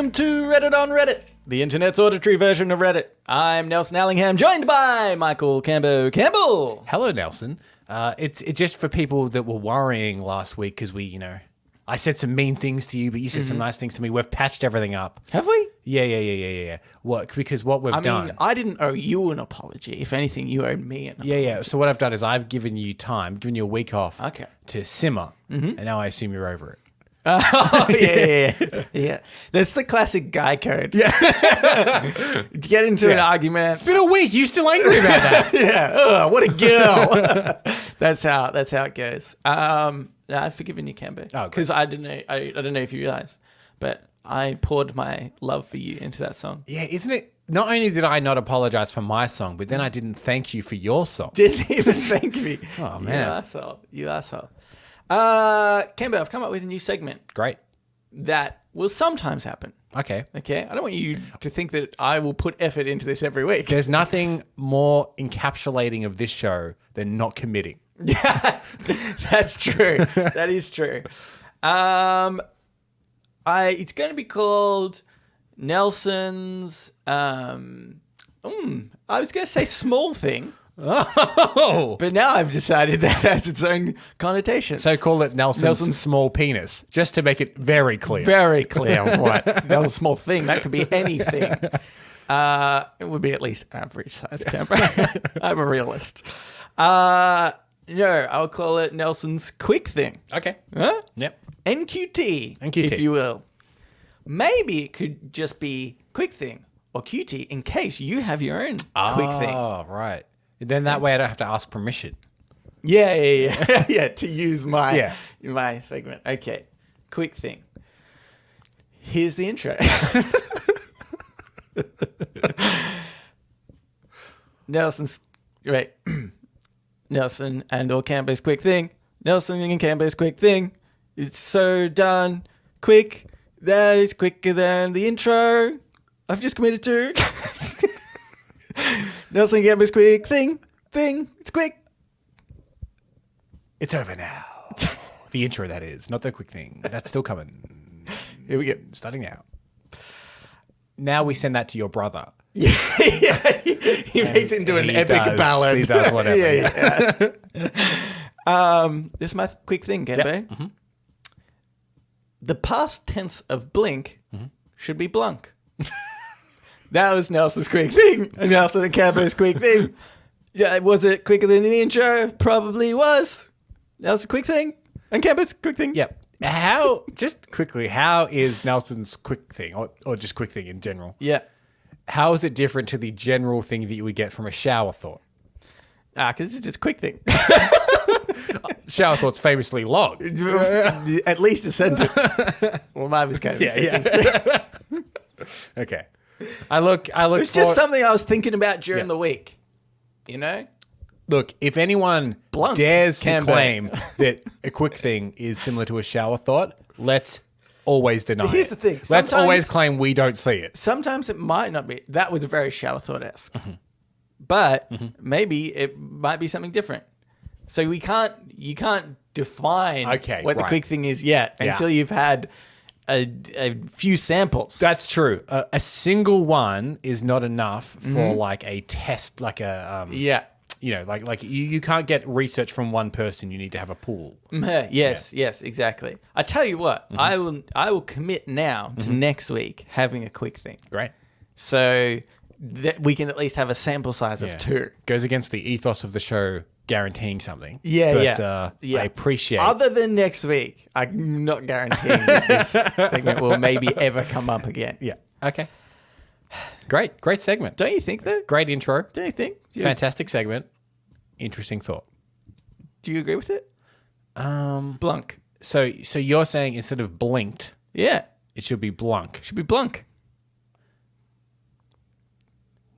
Welcome to Reddit on Reddit, the internet's auditory version of Reddit. I'm Nelson Allingham, joined by Michael Campbell. Hello, Nelson. It's just for people that were worrying last week because I said some mean things to you, but you said some nice things to me. We've patched everything up. Have we? Yeah. Because what we've done... I didn't owe you an apology. If anything, you owed me an apology. Yeah. So what I've done is I've given you time, given you a week off to simmer, and now I assume you're over it. Oh, yeah. That's the classic guy code. Yeah. Get into an argument. It's been a week. You still angry about that? Yeah. Oh, what a girl. That's how it goes. I've forgiven you, Cambo. Oh, because I don't know if you realized, but I poured my love for you into that song. Yeah, isn't it? Not only did I not apologize for my song, but then I didn't thank you for your song. Didn't even thank me. Oh, man. You asshole. Cambo, I've come up with a new segment. Great. That will sometimes happen. Okay. I don't want you to think that I will put effort into this every week. There's nothing more encapsulating of this show than not committing. Yeah, that's true. That is true. It's going to be called Nelson's. I was going to say small thing. Oh, but now I've decided that has its own connotation. So call it Nelson's small penis, just to make it very clear. Very clear what Nelson's small thing. That could be anything. It would be at least average size camera. I'm a realist. No, I'll call it Nelson's quick thing. Okay. Huh? Yep. NQT, if you will. Maybe it could just be quick thing or QT in case you have your own quick thing. Oh, right. Then that way I don't have to ask permission. Yeah. Yeah, to use my segment. Okay. Quick thing. Here's the intro. Nelson and or Cambo's quick thing. Nelson and Cambo's quick thing. It's so done quick that it's quicker than the intro I've just committed to. Nelson and Cambo's quick thing. It's quick. It's over now. The intro, that is, not the quick thing. That's still coming. Here we go. Starting now. Now we send that to your brother. Yeah. He makes it into an epic ballad. He does whatever. Yeah. This is my quick thing, Cambo. Yep. Mm-hmm. The past tense of blink should be blunk. That was Nelson's quick thing. Nelson and Cambo's quick thing. Yeah, was it quicker than the intro? Probably was. Nelson's quick thing and Cambo's quick thing. Yep. Just quickly, how is Nelson's quick thing or just quick thing in general? Yeah. How is it different to the general thing that you would get from a shower thought? Because it's just a quick thing. Shower thought's famously long. At least a sentence. Well, mine was kind of a sentence. Okay. I look. It's just something I was thinking about during the week. You know? Look, if anyone dares to claim that a quick thing is similar to a shower thought, let's always deny it. Here's the thing. Let's always claim we don't see it. Sometimes it might not be. That was very shower thought-esque. But maybe it might be something different. So you can't define what the quick thing is yet until you've had a few samples. That's true. A single one is not enough for like a test, like a like you can't get research from one person. You need to have a pool. Yes, exactly. I tell you what, I will commit now to next week having a quick thing. Great. So that we can at least have a sample size of 2. Goes against the ethos of the show, guaranteeing something. I appreciate. Other than next week, I'm not guaranteeing that this segment will maybe ever come up again. Yeah. Okay. Great segment. Don't you think though? Great intro. Don't you think? Fantastic segment. Interesting thought. Do you agree with it? Blunk. So you're saying instead of blinked, it should be blunk. Should be blunk.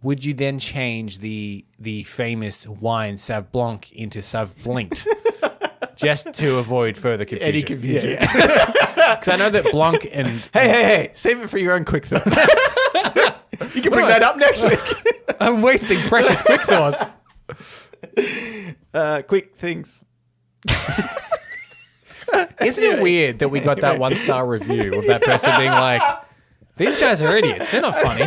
Would you then change the famous wine Sauv Blanc into Sauv Blinked? Just to avoid further confusion. Any confusion. Because I know that Blanc and... Hey, save it for your own quick thought. You can bring that up next week. I'm wasting precious quick thoughts. Quick things. Isn't it weird that we got that 1-star review of that person being like, These guys are idiots. They're not funny.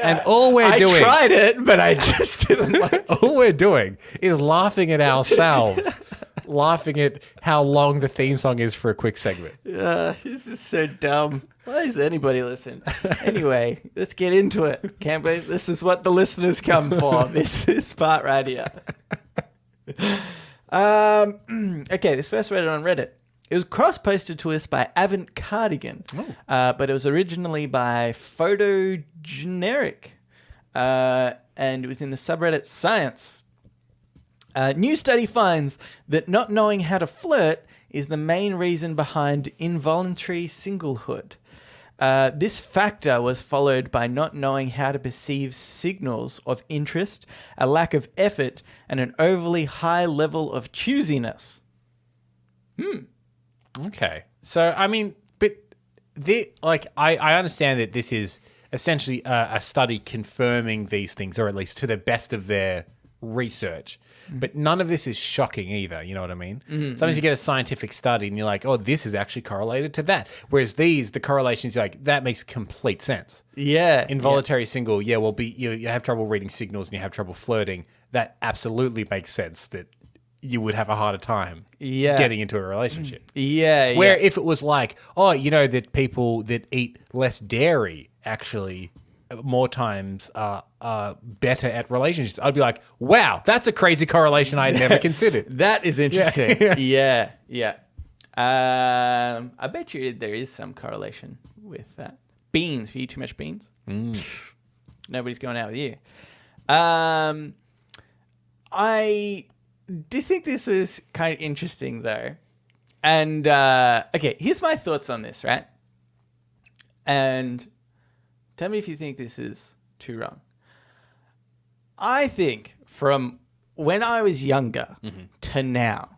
And all we're doing... I tried it, but I just didn't like it. All we're doing is laughing at ourselves, laughing at how long the theme song is for a quick segment. This is so dumb. Why does anybody listen? Anyway, let's get into it. Can't believe this is what the listeners come for. This part right here. Okay, this first read it on Reddit. It was cross-posted to us by Avant Cardigan, but it was originally by Photogeneric, and it was in the subreddit Science. New study finds that not knowing how to flirt is the main reason behind involuntary singlehood. This factor was followed by not knowing how to perceive signals of interest, a lack of effort, and an overly high level of choosiness. Okay. So, I mean, but I understand that this is essentially a study confirming these things, or at least to the best of their research. But none of this is shocking either, you know what I mean? Sometimes you get a scientific study and you're like, oh, this is actually correlated to that. Whereas the correlations, you're like, that makes complete sense. Yeah. Involuntary single, you have trouble reading signals and you have trouble flirting. That absolutely makes sense that you would have a harder time getting into a relationship. Where if it was like, that people that eat less dairy actually more times are better at relationships, I'd be like, wow, that's a crazy correlation I had never considered. That is interesting. Yeah. I bet you there is some correlation with that. Beans. If you eat too much beans, nobody's going out with you. I do think this was kind of interesting, though. And, okay, here's my thoughts on this, right? And tell me if you think this is too wrong. I think from when I was younger to now,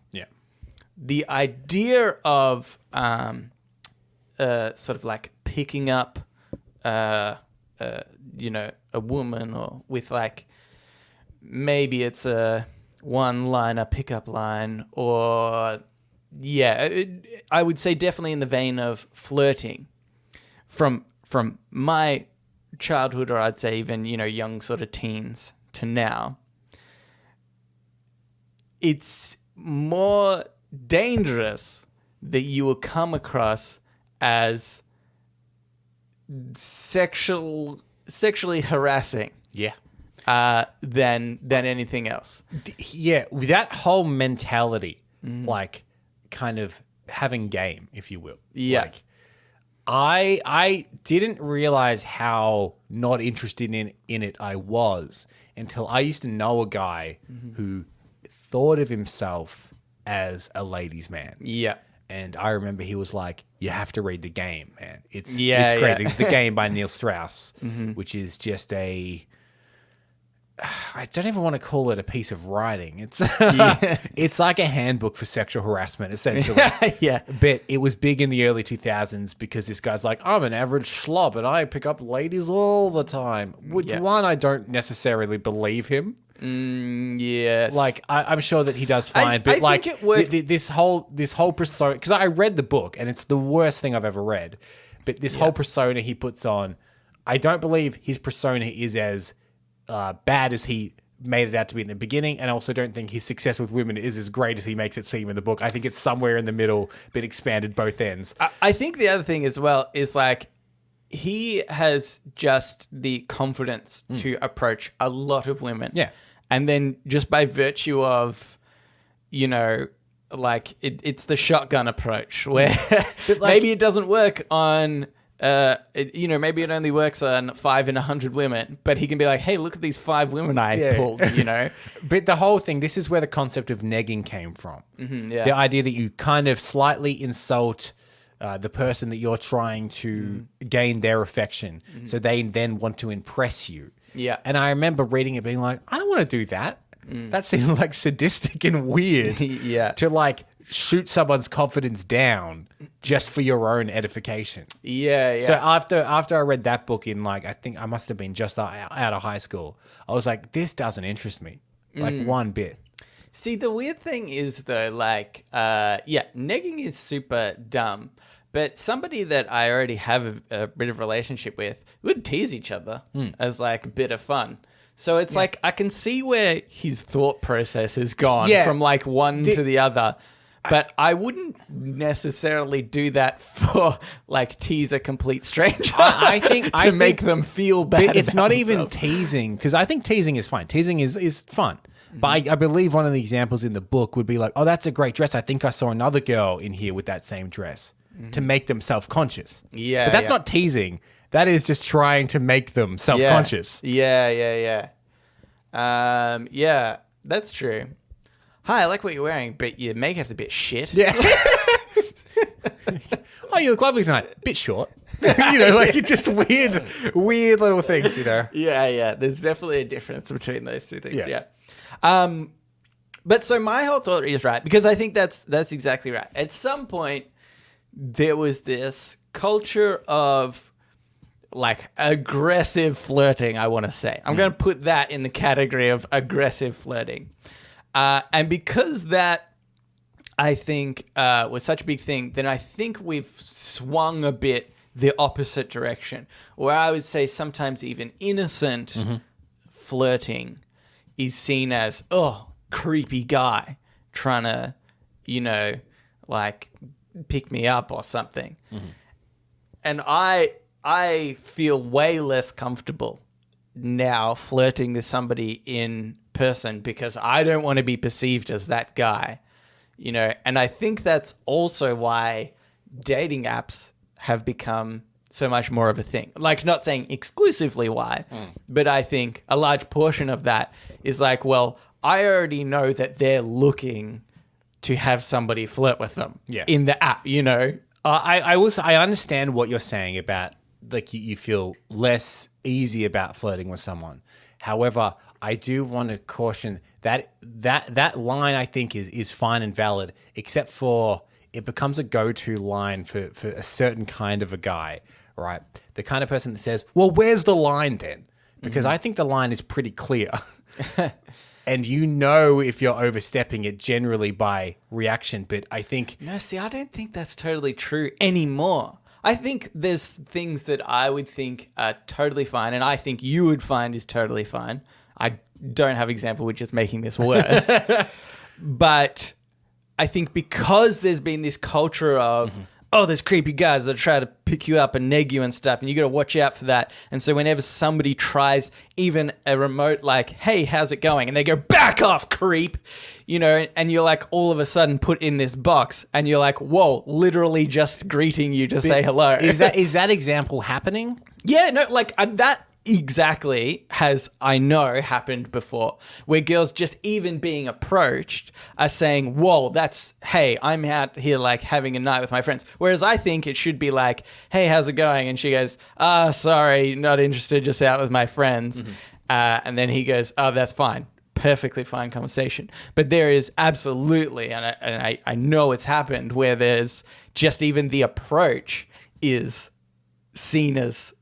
the idea of sort of like picking up, a woman, or with like, maybe it's a one-liner pickup line, or I would say definitely in the vein of flirting. From my childhood, or I'd say even young sort of teens to now, it's more dangerous that you will come across as sexually harassing. Than anything else. Yeah, with that whole mentality, like kind of having game, if you will. Yeah. Like, I didn't realize how not interested in it I was until I used to know a guy who thought of himself as a ladies' man. Yeah. And I remember he was like, you have to read The Game, man. It's crazy. The Game by Neil Strauss, which is just I don't even want to call it a piece of writing. It's it's like a handbook for sexual harassment, essentially. But it was big in the early 2000s because this guy's like, I'm an average slob and I pick up ladies all the time. Which one, I don't necessarily believe him. Yes. Like, I'm sure that he does fine. But I think it would... this whole persona, because I read the book and it's the worst thing I've ever read. But this whole persona he puts on, I don't believe his persona is as bad as he made it out to be in the beginning, and I also don't think his success with women is as great as he makes it seem in the book. I think it's somewhere in the middle, but expanded both ends. I think the other thing as well is like he has just the confidence to approach a lot of women. Yeah. And then just by virtue of, like it's the shotgun approach where maybe it doesn't work on... maybe it only works on 5 in 100 women, but he can be like, hey, look at these 5 women I pulled, But the whole thing, this is where the concept of negging came from. The idea that you kind of slightly insult the person that you're trying to gain their affection, so they then want to impress you. Yeah. And I remember reading it being like, I don't want to do that. That seems like sadistic and weird. To like shoot someone's confidence down just for your own edification. So after I read that book in like, I think I must have been just out of high school, I was like, this doesn't interest me like one bit. See, the weird thing is though, like, negging is super dumb, But somebody that I already have a bit of relationship with would tease each other as like a bit of fun. So it's like I can see where his thought process has gone from like one to the other. But I wouldn't necessarily do that for like tease a complete stranger. I think make them feel bad. It's not even teasing, because I think teasing is fine. Teasing is fun. But I believe one of the examples in the book would be like, oh, that's a great dress. I think I saw another girl in here with that same dress, to make them self-conscious. Yeah. But that's not teasing. That is just trying to make them self-conscious. Yeah, that's true. Hi, I like what you're wearing, but your makeup's a bit shit. Yeah. Oh, you look lovely tonight. Bit short. Like it's just weird little things, Yeah. There's definitely a difference between those two things. Yeah. But so my whole thought is right, because I think that's exactly right. At some point, there was this culture of like aggressive flirting, I want to say. I'm going to put that in the category of aggressive flirting. And because that, I think, was such a big thing, then I think we've swung a bit the opposite direction, where I would say sometimes even innocent flirting is seen as, creepy guy trying to, like pick me up or something. And I feel way less comfortable now flirting with somebody in person because I don't want to be perceived as that guy, and I think that's also why dating apps have become so much more of a thing. Like, not saying exclusively why, but I think a large portion of that is like, well, I already know that they're looking to have somebody flirt with them in the app, I understand what you're saying about like you feel less easy about flirting with someone. However, I do want to caution that line I think is fine and valid, except for it becomes a go-to line for a certain kind of a guy, right? The kind of person that says, well, where's the line then? Because I think the line is pretty clear. And if you're overstepping it generally by reaction, but I think... No, see, I don't think that's totally true anymore. I think there's things that I would think are totally fine, and I think you would find is totally fine. I don't have an example, which is making this worse. But I think because there's been this culture of, there's creepy guys that try to pick you up and neg you and stuff, and you got to watch out for that. And so whenever somebody tries even a remote like, hey, how's it going? And they go, back off, creep, and you're like all of a sudden put in this box, and you're like, whoa, literally just greeting you to say hello. Is that example happening? Yeah, no, like that exactly has, I know, happened before, where girls just even being approached are saying, whoa, hey, I'm out here like having a night with my friends. Whereas I think it should be like, hey, how's it going? And she goes, sorry, not interested, just out with my friends. And then he goes, oh, that's fine. Perfectly fine conversation. But there is absolutely, and I know it's happened, where there's just even the approach is seen as,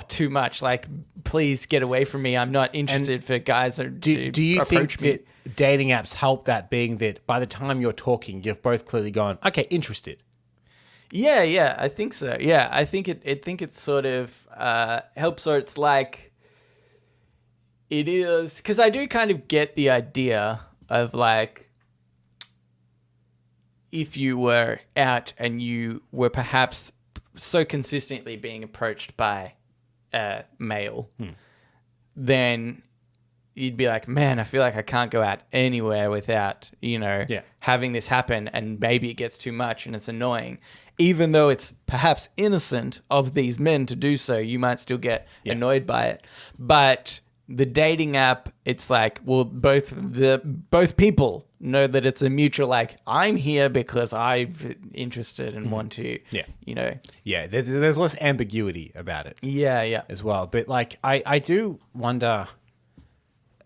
too much. Like, please get away from me. I'm not interested for guys to do you think that dating apps help that, being that by the time you're talking, you've both clearly gone, okay, interested? Yeah, I think so. Yeah, I think it sort of helps, or it's like it is, because I do kind of get the idea of like, if you were out and you were perhaps so consistently being approached by a male, then you'd be like, man, I feel like I can't go out anywhere without, having this happen, and maybe it gets too much and it's annoying. Even though it's perhaps innocent of these men to do so, you might still get annoyed by it. But the dating app, it's like, well, both people know that it's a mutual, like, I'm here because I'm interested and want to, Yeah, there's less ambiguity about it. Yeah. As well. But, like, I do wonder,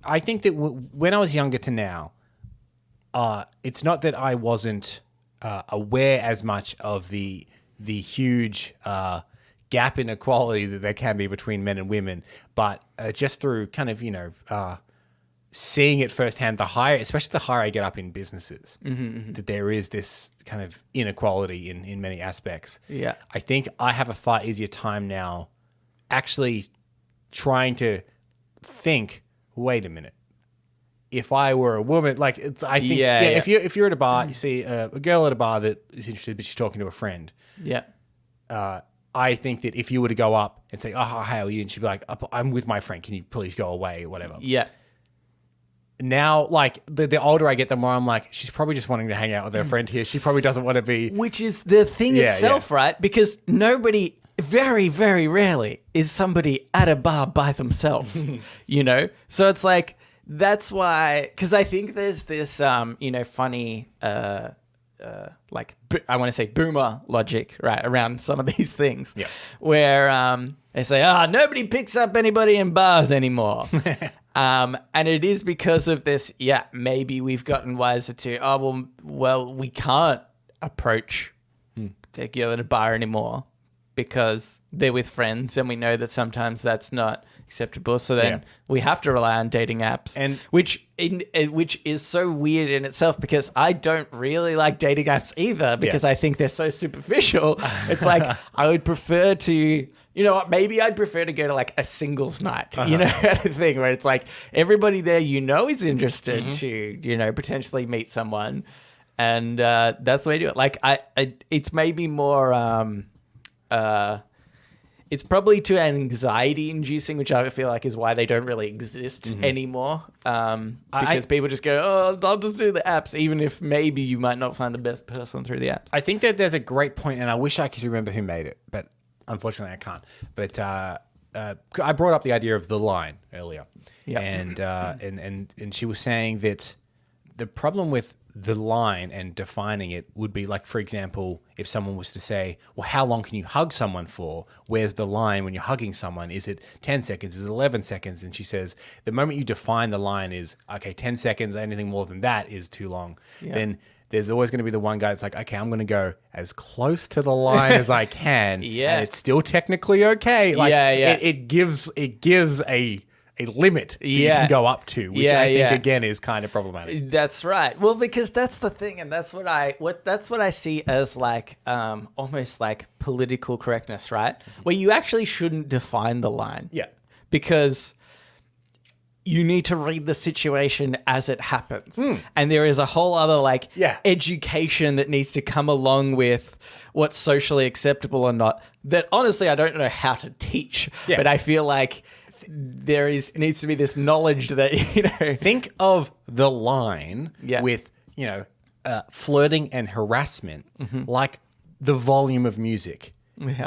I think that when I was younger to now, it's not that I wasn't aware as much of the huge gap in equality that there can be between men and women, but just through kind of, seeing it firsthand, especially the higher I get up in businesses, that there is this kind of inequality in many aspects. Yeah. I think I have a far easier time now actually trying to think, wait a minute. If I were a woman, like if you're at a bar, you see a girl at a bar that is interested, but she's talking to a friend. Yeah. I think that if you were to go up and say, "Oh, how are you?" and she'd be like, "I'm with my friend. Can you please go away?" or whatever. Yeah. Now, like the older I get, the more I'm like, she's probably just wanting to hang out with her friend here. She probably doesn't want to be. Which is the thing itself, right? Because nobody, very, very rarely, is somebody at a bar by themselves. You know, so it's like that's why. Because I think there's this, funny, like I want to say boomer logic, right, around some of these things. Yeah. Where they say, nobody picks up anybody in bars anymore. And it is because of this, maybe we've gotten wiser to, we can't approach take you at a bar anymore because they're with friends and we know that sometimes that's not acceptable. So then we have to rely on dating apps, and which is so weird in itself because I don't really like dating apps either because I think they're so superficial. It's like I would prefer to... You know what? Maybe I'd prefer to go to like a singles night, you know, thing where it's like everybody there, is interested to, potentially meet someone. And that's the way to do it. Like it's maybe more, it's probably too anxiety inducing, which I feel like is why they don't really exist anymore. Because people just go, I'll just do the apps, even if maybe you might not find the best person through the apps. I think that there's a great point, and I wish I could remember who made it, but unfortunately, I can't. But I brought up the idea of the line earlier, and she was saying that the problem with the line and defining it would be like, for example, if someone was to say, "Well, how long can you hug someone for? Where's the line when you're hugging someone? Is it 10 seconds? Is it 11 seconds?" And she says, the moment you define the line is, okay, 10 seconds, anything more than that is too long. Then there's always going to be the one guy that's like, okay, I'm going to go as close to the line as I can. And it's still technically okay. Like, it gives a limit that you can go up to, which I think again is kind of problematic. That's right. Well, because that's the thing, and that's what I see as like almost like political correctness, right? Where you actually shouldn't define the line. Yeah. Because you need to read the situation as it happens. And there is a whole other education that needs to come along with what's socially acceptable or not that honestly I don't know how to teach. But I feel like needs to be this knowledge that, think of the line with, flirting and harassment like the volume of music.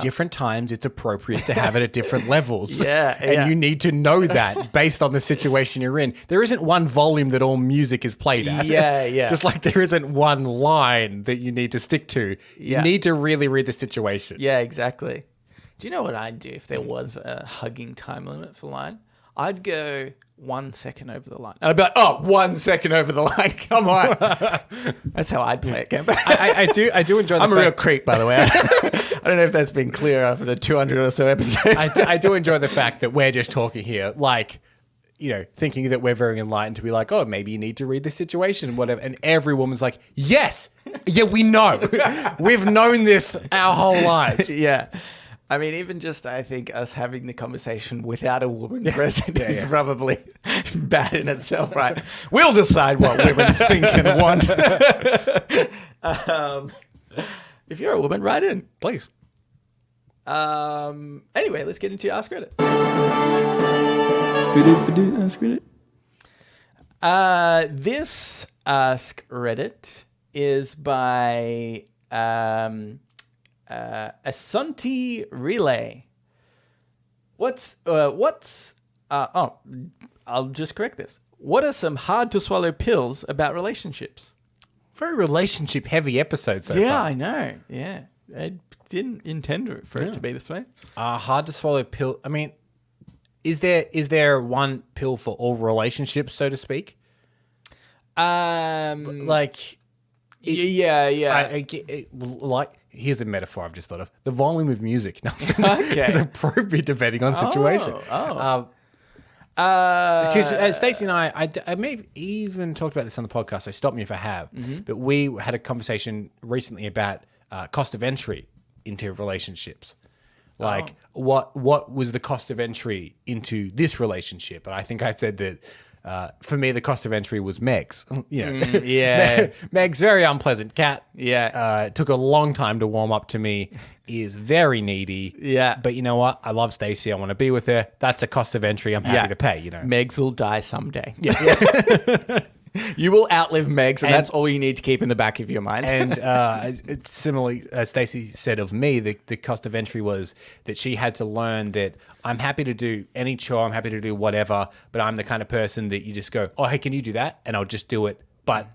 Different times it's appropriate to have it at different levels. And you need to know that based on the situation you're in. There isn't one volume that all music is played at. Just like there isn't one line that you need to stick to. You need to really read the situation. Yeah, exactly. Do you know what I'd do if there was a hugging time limit for line? I'd go 1 second over the line. I'd be like, 1 second over the line. Come on. That's how I'd play it. I do enjoy the I'm a real creep, by the way. I don't know if that's been clear after the 200 or so episodes. I do enjoy the fact that we're just talking here, like, thinking that we're very enlightened to be like, oh, maybe you need to read the situation and whatever. And every woman's like, yes. Yeah, we know. We've known this our whole lives. Yeah. I mean, even just, I think, us having the conversation without a woman present is probably bad in itself, right? We'll decide what women think and want. If you're a woman, write in. Please. Anyway, let's get into Ask Reddit. Ask Reddit. This Ask Reddit is by... Asante Relay. I'll just correct this. What are some hard to swallow pills about relationships? Very relationship heavy episode so far. Yeah, I know. Yeah. I didn't intend for it to be this way. Hard to swallow pill. I mean, is there one pill for all relationships, so to speak? Here's a metaphor I've just thought of. The volume of music, Nelson, is appropriate depending on situation. Because Stacey and I may have even talked about this on the podcast, so stop me if I have, but we had a conversation recently about cost of entry into relationships. Like, what was the cost of entry into this relationship? And I think I said that for me, the cost of entry was Meg's. Meg's very unpleasant cat. Yeah. It took a long time to warm up to me. Is very needy. Yeah. But you know what? I love Stacey. I want to be with her. That's a cost of entry I'm happy to pay, you know. Meg's will die someday. Yeah. You will outlive Meg's, and that's all you need to keep in the back of your mind. And similarly, Stacey said of me, the cost of entry was that she had to learn that I'm happy to do any chore, I'm happy to do whatever, but I'm the kind of person that you just go, oh, hey, can you do that? And I'll just do it. But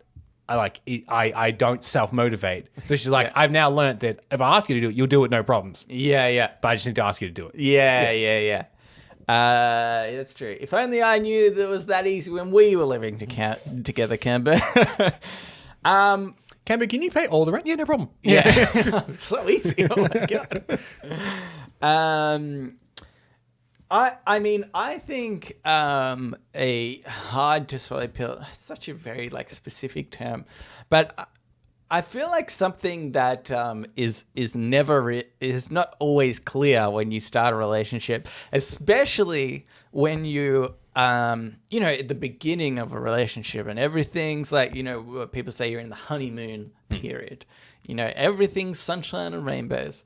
I don't self-motivate. So she's like, I've now learned that if I ask you to do it, you'll do it, no problems. Yeah. But I just need to ask you to do it. Yeah. That's true. If only I knew that it was that easy when we were living together, Camber. Camber, can you pay all the rent? Yeah, no problem. Yeah. So easy. Oh my God. I think a hard to swallow pill, it's such a very specific term, but I feel like something that is not always clear when you start a relationship, especially when you at the beginning of a relationship and everything's people say you're in the honeymoon period, everything's sunshine and rainbows.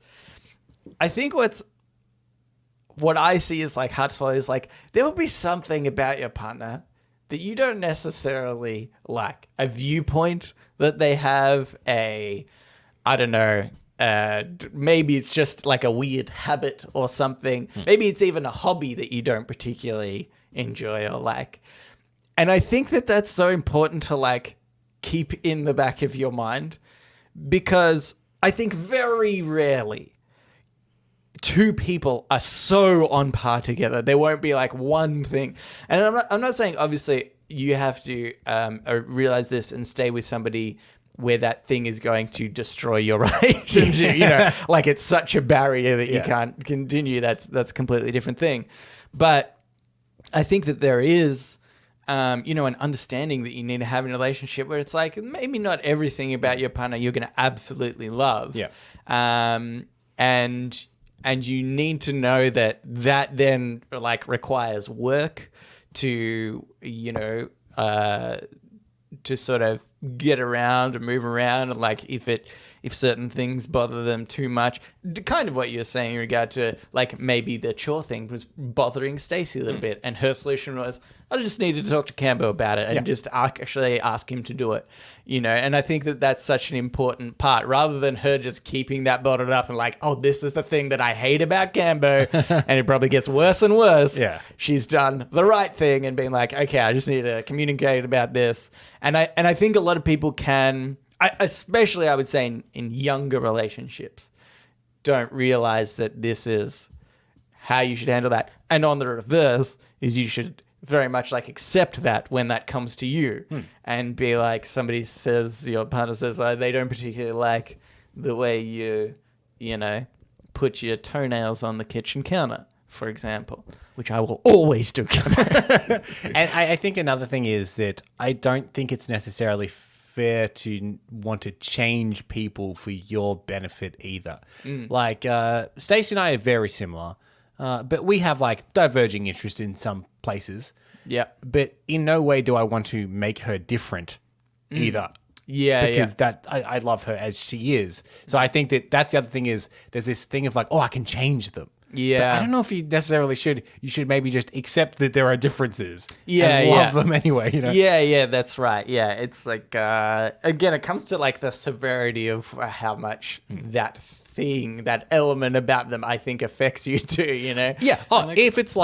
I think what I see is hard to swallow is there will be something about your partner that you don't necessarily like, a viewpoint that they have, maybe it's just a weird habit or something. Maybe it's even a hobby that you don't particularly enjoy or like. And I think that that's so important to keep in the back of your mind, because I think very rarely two people are so on par together. There won't be one thing. And I'm not saying obviously you have to realize this and stay with somebody where that thing is going to destroy your relationship. It's such a barrier that you can't continue. That's a completely different thing. But I think that there is, an understanding that you need to have in a relationship where it's maybe not everything about your partner you're going to absolutely love. Yeah. And you need to know that then requires work to, to sort of get around and move around. And if certain things bother them too much, kind of what you're saying in regard to maybe the chore thing was bothering Stacey a little bit. And her solution was, I just needed to talk to Cambo about it and just actually ask him to do it, and I think that that's such an important part, rather than her just keeping that bottled up and this is the thing that I hate about Cambo and it probably gets worse and worse. Yeah. She's done the right thing and being okay, I just need to communicate about this. And I think a lot of people can, especially I would say in younger relationships, don't realize that this is how you should handle that. And on the reverse is you should very much accept that when that comes to you and be somebody says, your partner says, they don't particularly like the way you put your toenails on the kitchen counter, for example, which I will always do. And I think another thing is that I don't think it's necessarily fair to want to change people for your benefit either. Stacey and I are very similar, but we have diverging interests in some places. Yeah. But in no way do I want to make her different either. Yeah, because I love her as she is. So I think that's the other thing is there's this thing of I can change them. Yeah. But I don't know if you necessarily should. You should maybe just accept that there are differences. Yeah, and love them anyway. Yeah, that's right. Yeah, it's again, it comes to the severity of how much that thing, that element about them, I think affects you too. Yeah. Oh, if it's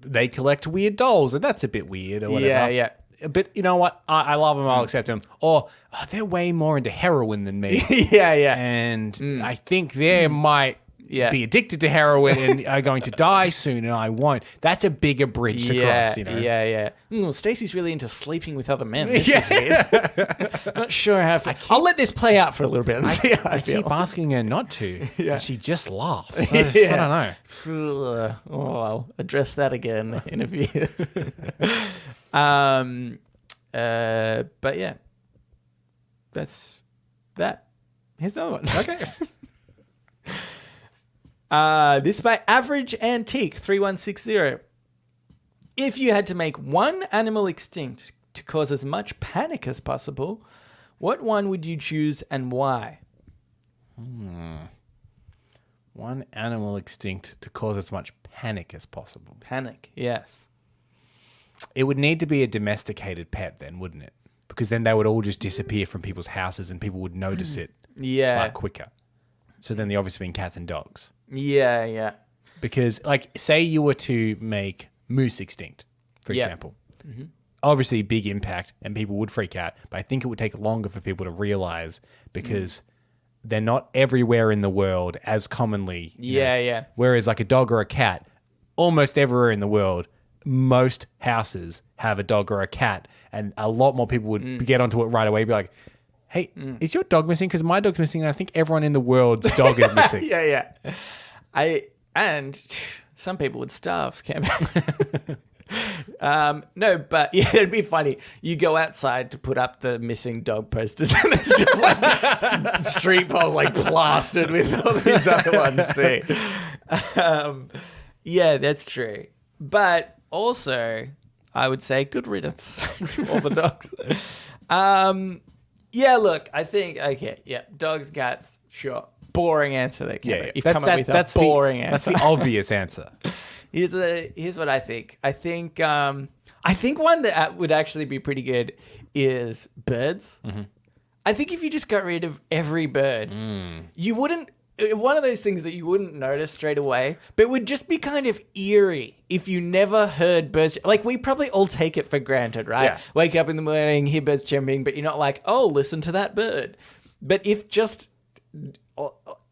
they collect weird dolls and that's a bit weird or whatever. Yeah. But you know what? I love them. I'll accept them. Or they're way more into heroin than me. Yeah. And I think there might be addicted to heroin and are going to die soon, and I won't. That's a bigger bridge to cross, you know? Yeah. Stacey's really into sleeping with other men. This is weird. Not sure how. I'll let this play out for a little bit and see how I feel. Keep asking her not to. And she just laughs. I don't know. I'll address that again in a few years. But yeah, that's that. Here's another one. Okay. This is by Average Antique 3160. If you had to make one animal extinct to cause as much panic as possible, what one would you choose and why? One animal extinct to cause as much panic as possible. Panic, yes. It would need to be a domesticated pet then, wouldn't it? Because then they would all just disappear from people's houses and people would notice it far quicker. So then the obvious being cats and dogs. Yeah. Because, like, say you were to make moose extinct, for example. Mm-hmm. Obviously, big impact and people would freak out. But I think it would take longer for people to realize because they're not everywhere in the world as commonly. Yeah. Whereas, like, a dog or a cat, almost everywhere in the world, most houses have a dog or a cat, and a lot more people would get onto it right away. Be like, "Hey, is your dog missing? Because my dog's missing, and I think everyone in the world's dog is missing." Yeah. And some people would starve. No, but yeah, it'd be funny. You go outside to put up the missing dog posters, and it's just like street poles like plastered with all these other ones too. Yeah, that's true. But also, I would say good riddance to all the dogs. Yeah, look, I think, dogs, cats, sure. Boring answer there, Kevin. You've come up with a boring answer. That's the obvious answer. Here's what I think. I think one that would actually be pretty good is birds. Mm-hmm. I think if you just got rid of every bird, you wouldn't. One of those things that you wouldn't notice straight away, but would just be kind of eerie if you never heard birds. Like, we probably all take it for granted, right? Yeah. Wake up in the morning, hear birds chirping, but you're not like, oh, listen to that bird. But if just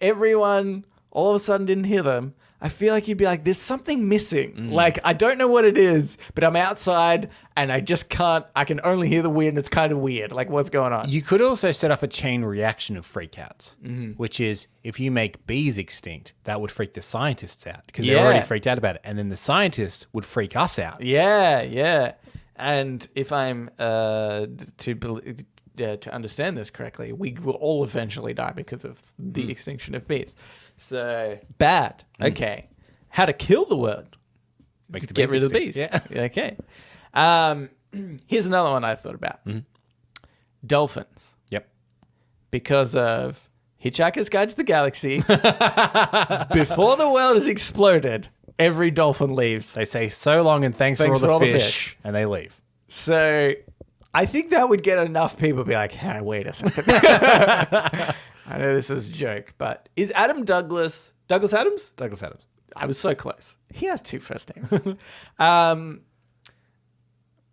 everyone all of a sudden didn't hear them, I feel like you'd be like, there's something missing. Like, I don't know what it is, but I'm outside and I just can't, I can only hear the wind. It's kind of weird. Like, what's going on? You could also set off a chain reaction of freakouts, which is if you make bees extinct, that would freak the scientists out because they're already freaked out about it. And then the scientists would freak us out. Yeah. And if I'm to understand this correctly, we will all eventually die because of the extinction of bees. So, bad. Okay. How to kill the world. Get rid of the bees. Yeah. Okay. Here's another one I thought about. Dolphins. Yep. Because of Hitchhiker's Guide to the Galaxy, before the world has exploded, every dolphin leaves. They say so long and thanks for all the fish, and they leave. So, I think that would get enough people to be like, hey, wait a second. I know this was a joke, but is Adam Douglas Adams? Douglas Adams. I was so close. He has two first names.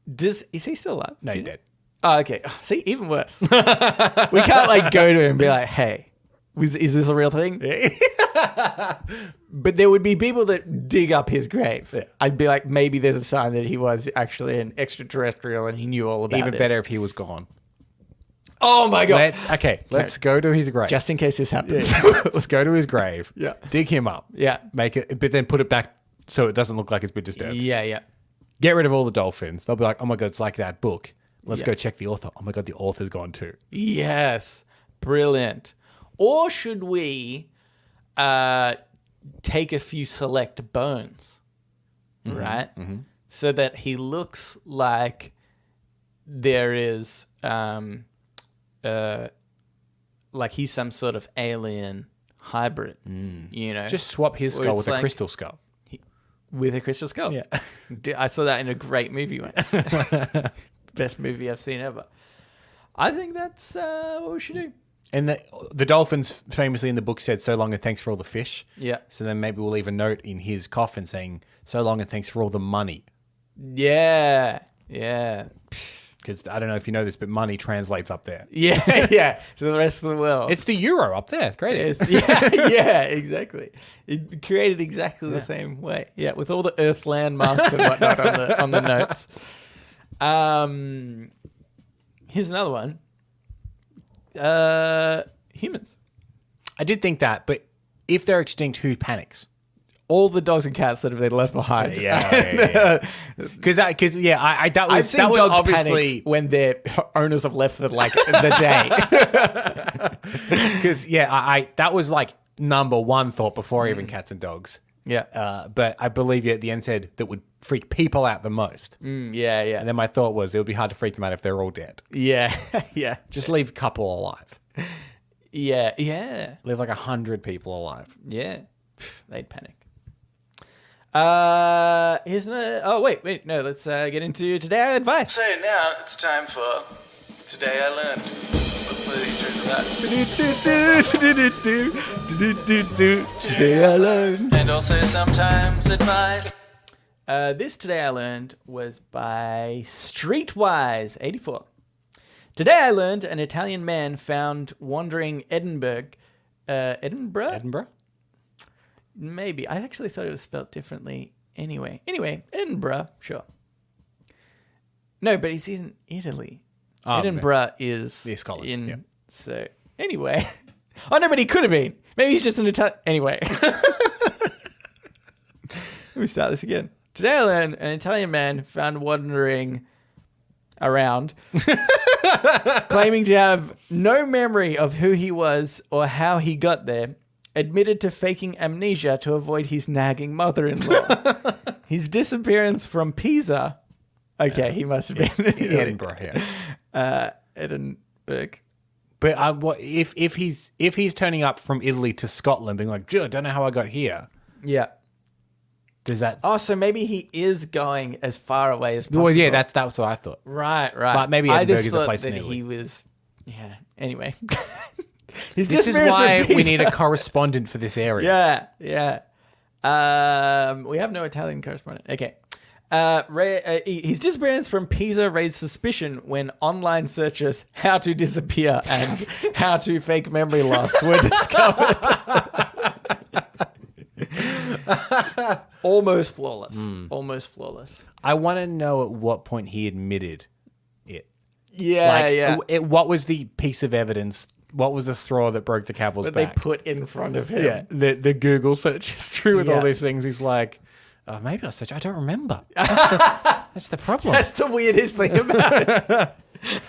Is he still alive? No, he's dead. Oh, okay. See, even worse. We can't like go to him and be like, hey, is this a real thing? But there would be people that dig up his grave. Yeah. I'd be like, maybe there's a sign that he was actually an extraterrestrial and he knew all about it. Even better if he was gone. Oh my God. Let's go to his grave. Just in case this happens. Yeah. Let's go to his grave. Yeah. Dig him up. Yeah. Make it, but then put it back so it doesn't look like it's been disturbed. Yeah. Get rid of all the dolphins. They'll be like, oh my God, it's like that book. Let's go check the author. Oh my God, the author's gone too. Yes. Brilliant. Or should we take a few select bones, right? Mm-hmm. So that he looks like there is, like he's some sort of alien hybrid, you know? Just swap his skull with a crystal skull. With a crystal skull? Yeah. I saw that in a great movie once. Best movie I've seen ever. I think that's what we should do. And the dolphins famously in the book said, so long and thanks for all the fish. Yeah. So then maybe we'll leave a note in his coffin saying, so long and thanks for all the money. Yeah. because I don't know if you know this, but money translates up there. Yeah, yeah. To the rest of the world. It's the euro up there. Crazy. Yeah, exactly. It created exactly the same way. Yeah, with all the Earth landmarks and whatnot on the notes. Here's another one. Humans. I did think that, but if they're extinct, who panics? All the dogs and cats that have been left behind. Yeah. Because that was dogs obviously when their owners have left for like the day. Because that was like number one thought before even cats and dogs. Yeah. But I believe you at the end said that would freak people out the most. Yeah. And then my thought was it would be hard to freak them out if they're all dead. Yeah. Yeah. Just leave a couple alive. Yeah. Yeah. Leave like 100 people alive. Yeah. They'd panic. Here's wait. No, let's get into Today I Advice. So now it's time for Today I Learned. Today I Learned. And also sometimes advice. This Today I Learned was by Streetwise84. Today I learned an Italian man found wandering Edinburgh. Edinburgh? Maybe. I actually thought it was spelled differently anyway. Anyway, Edinburgh, sure. No, but he's in Italy. Edinburgh is Scotland. in... So, anyway. Oh, no, but he could have been. Maybe he's just an Italian... Anyway. Let me start this again. Today I learned an Italian man found wandering around, claiming to have no memory of who he was or how he got there, admitted to faking amnesia to avoid his nagging mother-in-law. His disappearance from Pisa. Okay, he must have been in Edinburgh. Edinburgh. But what if he's turning up from Italy to Scotland, being like, I don't know how I got here. Yeah. Does that? Oh, so maybe he is going as far away as possible. Well, yeah, that's what I thought. Right. But maybe Edinburgh is a place that in Italy. he was. Yeah. Anyway. This is why we need a correspondent for this area. Yeah. We have no Italian correspondent. Okay. His disappearance from Pisa raised suspicion when online searches "how to disappear" and "how to fake memory loss" were discovered. Almost flawless. Almost flawless. I want to know at what point he admitted it. Yeah. What was the piece of evidence? What was the straw that broke the camel's back? They put in front of him. Yeah, the Google search history with all these things. He's like, maybe I'll search. I don't remember. That's the problem. That's the weirdest thing about it.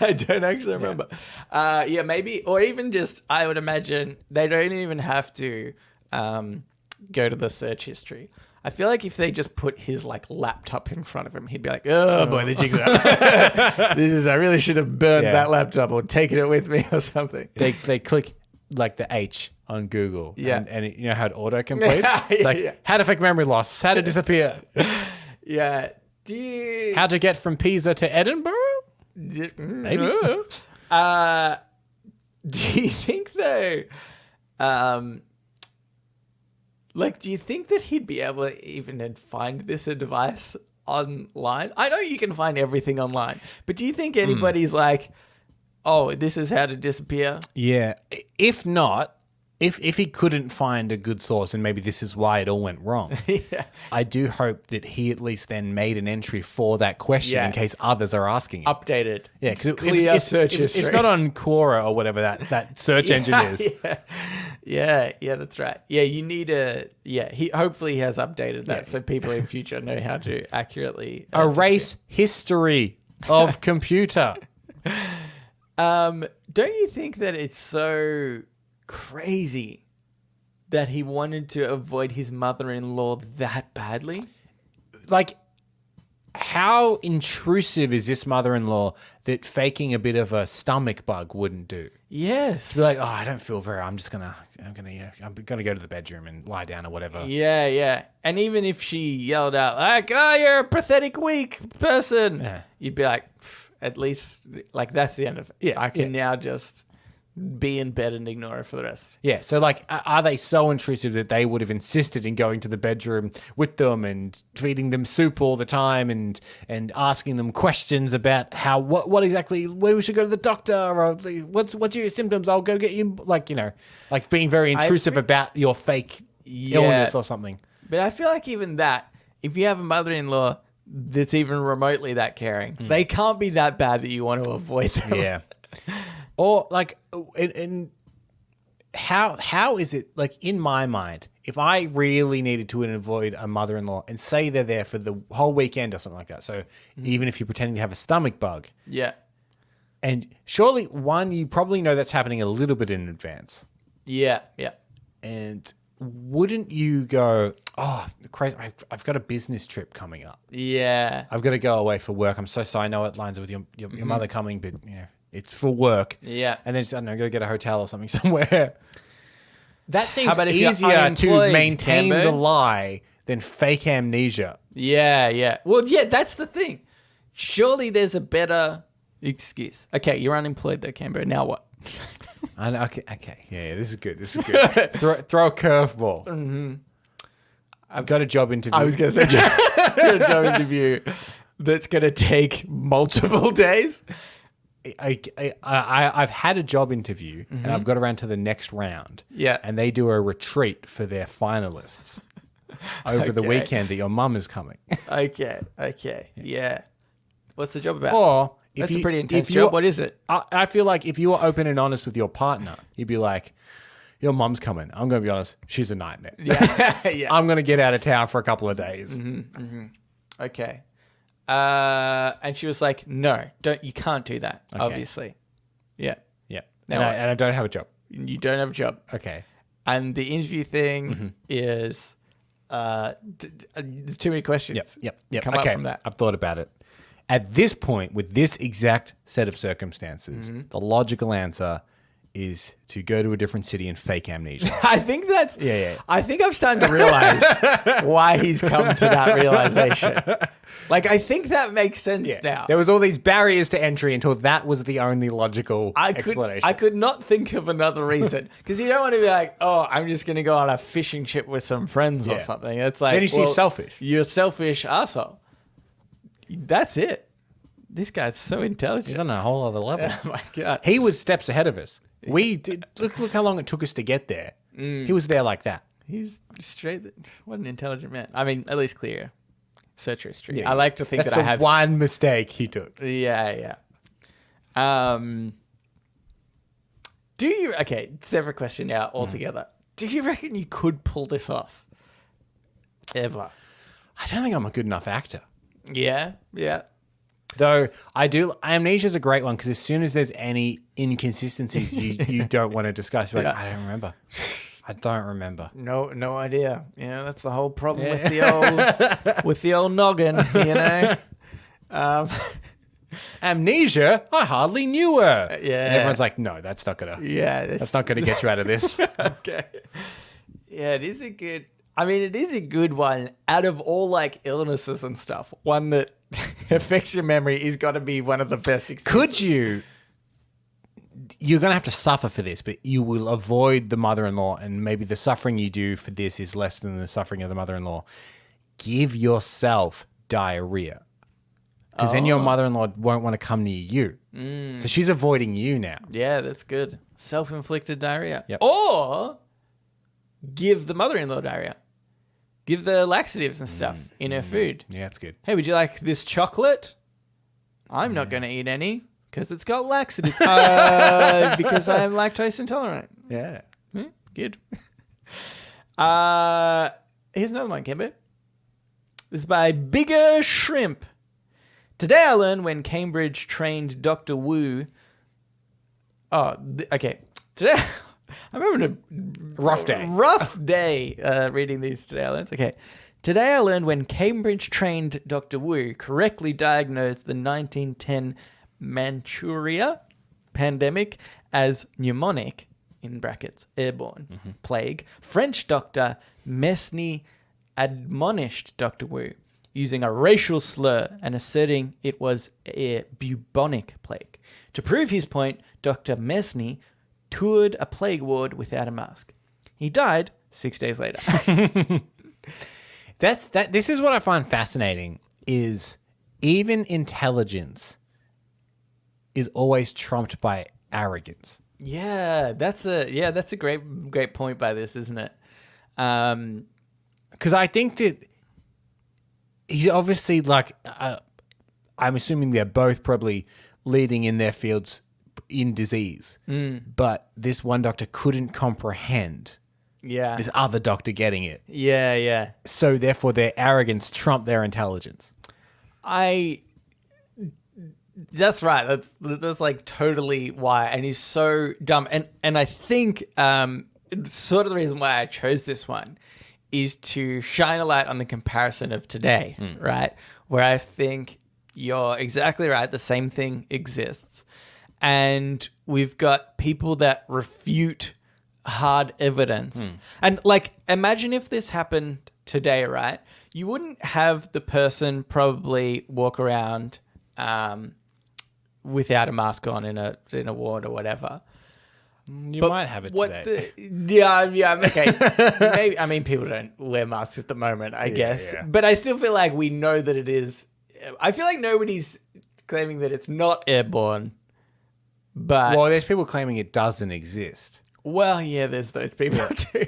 I don't actually remember. Maybe, or even just, I would imagine they don't even have to go to the search history. I feel like if they just put his laptop in front of him, he'd be like, "Oh boy, the jig's up. I really should have burned that laptop or taken it with me or something." They click the H on Google, and you know how it auto-completes? It's how to fake memory loss, how to disappear. Yeah. How to get from Pisa to Edinburgh? Maybe. Do you think though? Do you think that he'd be able to even find this advice online? I know you can find everything online, but do you think anybody's like, "Oh, this is how to disappear"? Yeah. If not, if he couldn't find a good source, and maybe this is why it all went wrong, I do hope that he at least then made an entry for that question in case others are asking it. Updated. Yeah, because clear search history. It's not on Quora or whatever that search engine is. Yeah, that's right. Yeah, you need he hopefully has updated that so people in future know how to accurately erase history of computer. Don't you think that it's so crazy that he wanted to avoid his mother-in-law that badly? How intrusive is this mother-in-law that faking a bit of a stomach bug wouldn't do? Yes. To be like, I don't feel very. I'm gonna go to the bedroom and lie down or whatever. Yeah. And even if she yelled out you're a pathetic, weak person, you'd be like, at least that's the end of it. Yeah, I can now just be in bed and ignore her for the rest. Yeah, so like, are they so intrusive that they would have insisted in going to the bedroom with them and feeding them soup all the time and asking them questions about what exactly, where we should go to the doctor, or what's your symptoms? I'll go get you, like, like being very intrusive about your fake illness or something. But I feel like even that, if you have a mother-in-law that's even remotely that caring, they can't be that bad that you want to avoid them. Yeah. Or like, and how is it, like, in my mind, if I really needed to avoid a mother-in-law and say they're there for the whole weekend or something like that, so even if you're pretending to have a stomach bug, and surely you probably know that's happening a little bit in advance. Yeah. And wouldn't you go, oh, crazy, I've got a business trip coming up. Yeah. I've got to go away for work. I'm so sorry. I know it lines up with your mother coming, but it's for work. Yeah. And then just, I don't know, go get a hotel or something somewhere. That seems about if easier you're to maintain Cambo? the lie than fake amnesia. Yeah. Well, yeah, that's the thing. Surely there's a better excuse. Okay, you're unemployed though, Cambo. Now what? I know, okay. Yeah, this is good. throw a curveball. I've got a job interview. I was going to say a job interview that's going to take multiple days. I've had a job interview and I've got around to the next round. Yeah. And they do a retreat for their finalists over the weekend that your mum is coming. Okay. Yeah. What's the job about? Or that's a pretty intense job. What is it? I feel like if you were open and honest with your partner, you'd be like, your mum's coming. I'm going to be honest. She's a nightmare. Yeah. I'm going to get out of town for a couple of days. Okay. And she was like, no, you can't do that, obviously. Yeah. And I don't have a job. You don't have a job. Okay. And the interview thing is, there's too many questions. Yep. Come up from that. I've thought about it. At this point, with this exact set of circumstances, the logical answer is to go to a different city and fake amnesia. I think that's... Yeah. I think I'm starting to realize why he's come to that realization. Like, I think that makes sense now. There was all these barriers to entry until that was the only logical explanation. I could not think of another reason. Because you don't want to be like, oh, I'm just going to go on a fishing trip with some friends or something. It's like... Then you seem selfish. You're a selfish arsehole. That's it. This guy's so intelligent. He's on a whole other level. Oh my God. He was steps ahead of us. We did. Look how long it took us to get there. He was there like that. He was straight. What an intelligent man. I mean, at least clear. Search history. Yeah, I like to think that's that I have one mistake he took. Yeah. Do you? Okay, separate question now altogether. Do you reckon you could pull this off? Ever? I don't think I'm a good enough actor. Yeah. Though I do, amnesia is a great one because as soon as there's any inconsistencies you don't want to discuss, you're like, I don't remember. No idea. You know, that's the whole problem with the old noggin. You know, amnesia. I hardly knew her. Yeah, and everyone's like, no, that's not gonna. Yeah, that's not gonna get you out of this. Okay. Yeah, it is a good. I mean, it is a good one out of all like illnesses and stuff. One that affects your memory is got to be one of the best excuses. Could you? You're going to have to suffer for this, but you will avoid the mother-in-law, and maybe the suffering you do for this is less than the suffering of the mother-in-law. Give yourself diarrhea. Because then your mother-in-law won't want to come near you. So she's avoiding you now. Yeah, that's good. Self-inflicted diarrhea. Yep. Or give the mother-in-law diarrhea. Give the laxatives and stuff in her food. Yeah, that's good. Hey, would you like this chocolate? I'm not going to eat any because it's got laxatives. Because I am lactose intolerant. Yeah. Good. Here's another one, Kimber. This is by Bigger Shrimp. Today I learned when Cambridge trained Dr. Wu. Okay. Today I'm having a rough day. Rough day reading these today I learned. Okay. Today I learned when Cambridge trained Dr. Wu correctly diagnosed the 1910 Manchuria pandemic as pneumonic, in brackets, airborne, plague. French doctor Mesny admonished Dr. Wu using a racial slur and asserting it was a bubonic plague. To prove his point, Dr. Mesny toured a plague ward without a mask. He died 6 days later. This is what I find fascinating is even intelligence is always trumped by arrogance. Yeah, that's a great point by this, isn't it? Because I think that he's obviously like, I'm assuming they're both probably leading in their fields in disease. But this one doctor couldn't comprehend this other doctor getting it. Yeah, yeah. So therefore their arrogance trumped their intelligence. That's right. That's like totally why. And he's so dumb. And I think sort of the reason why I chose this one is to shine a light on the comparison of today, right? Where I think you're exactly right. The same thing exists. And we've got people that refute hard evidence. And like, imagine if this happened today, right? You wouldn't have the person probably walk around without a mask on in a ward or whatever. You might have it today. Okay. Maybe, I mean, people don't wear masks at the moment, I guess. Yeah. But I still feel like we know that it is. I feel like nobody's claiming that it's not airborne. But there's people claiming it doesn't exist. Well, yeah, there's those people too.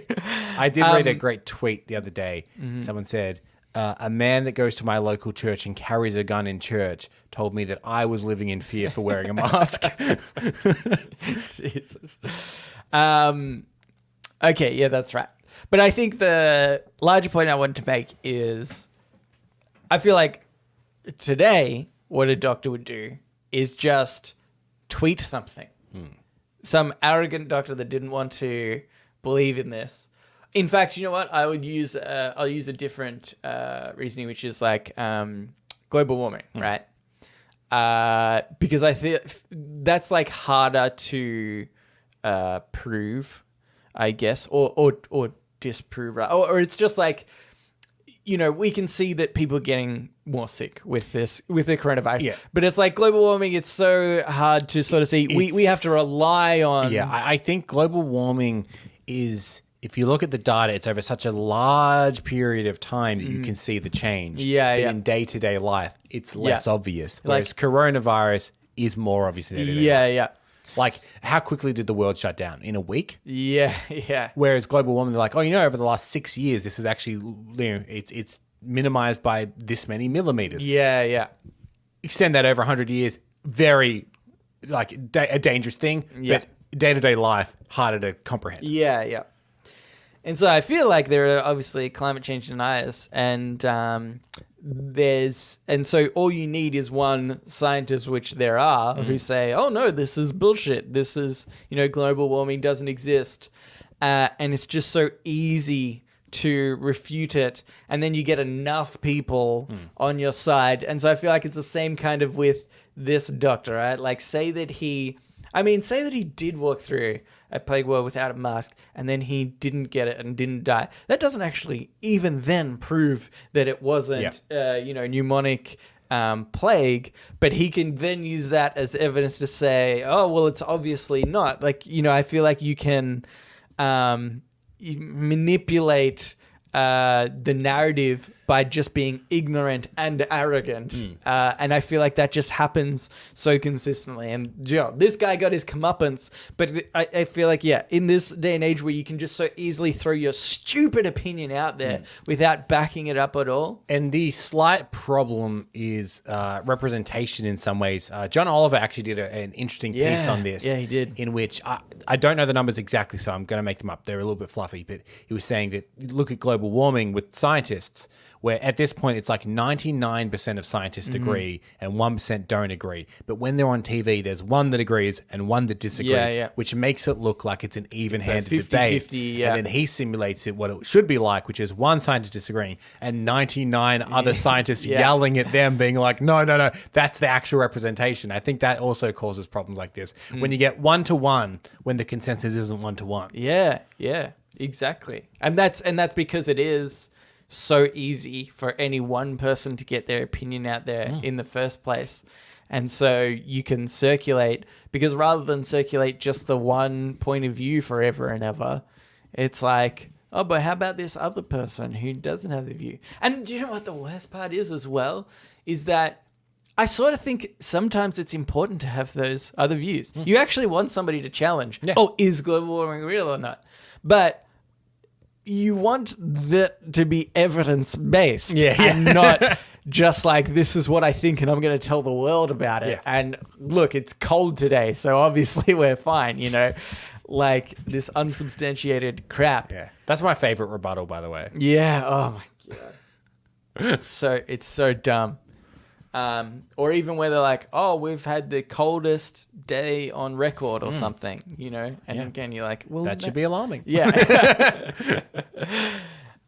I did read a great tweet the other day. Someone said, a man that goes to my local church and carries a gun in church told me that I was living in fear for wearing a mask. Jesus. Okay, yeah, that's right. But I think the larger point I wanted to make is I feel like today what a doctor would do is just tweet something. Some arrogant doctor that didn't want to believe in this. In fact, you know what? I'll use a different reasoning, which is like global warming, right? Because I think that's like harder to prove, I guess, or disprove, right? Or it's just like, you know, we can see that people are getting more sick with the coronavirus. Yeah. But it's like global warming, it's so hard to sort of see. We have to rely on... Yeah, I think global warming is... If you look at the data, it's over such a large period of time that you can see the change. Yeah, but in day-to-day life, it's less obvious. Whereas coronavirus is more obvious in day-to-day life. Yeah. Like, how quickly did the world shut down? In a week? Yeah. Whereas global warming, they're like, over the last 6 years, this is actually, it's minimized by this many millimeters. Yeah. Extend that over 100 years, very, like, a dangerous thing. Yeah. But day-to-day life, harder to comprehend. Yeah. And so I feel like there are obviously climate change deniers, and so all you need is one scientist, which there are, who say, "Oh no, this is bullshit. This is, global warming doesn't exist," and it's just so easy to refute it, and then you get enough people on your side. And so I feel like it's the same kind of with this doctor, right? Like, say that he did walk through a plague ward without a mask, and then he didn't get it and didn't die. That doesn't actually even then prove that it wasn't, pneumonic plague, but he can then use that as evidence to say, oh, well, it's obviously not. Like, I feel like you can manipulate the narrative by just being ignorant and arrogant. And I feel like that just happens so consistently. And this guy got his comeuppance, but I feel like, in this day and age where you can just so easily throw your stupid opinion out there without backing it up at all. And the slight problem is representation in some ways. John Oliver actually did an interesting piece on this. Yeah, he did. In which I don't know the numbers exactly, so I'm going to make them up. They're a little bit fluffy, but he was saying that look at global warming with scientists, where at this point it's like 99% of scientists agree and 1% don't agree. But when they're on TV, there's one that agrees and one that disagrees, which makes it look like it's an even-handed debate. 50-50, And then he simulates it what it should be like, which is one scientist disagreeing and 99 other scientists yelling at them, being like, no, that's the actual representation. I think that also causes problems like this. When you get 1-to-1, when the consensus isn't 1-to-1. Yeah, exactly. And that's because it is so easy for any one person to get their opinion out there in the first place. And so you can circulate, because rather than circulate just the one point of view forever and ever, it's like, oh, but how about this other person who doesn't have the view? And do you know what the worst part is as well? Is that I sort of think sometimes it's important to have those other views. You actually want somebody to challenge, is global warming real or not? But you want that to be evidence-based and not just like, this is what I think and I'm going to tell the world about it. Yeah. And look, it's cold today, so obviously we're fine, you know? Like this unsubstantiated crap. Yeah. That's my favorite rebuttal, by the way. Yeah. Oh my God. It's so dumb. Or even where they're like, oh, we've had the coldest day on record or something, you know? And again, you're like, well, that should be alarming. Yeah.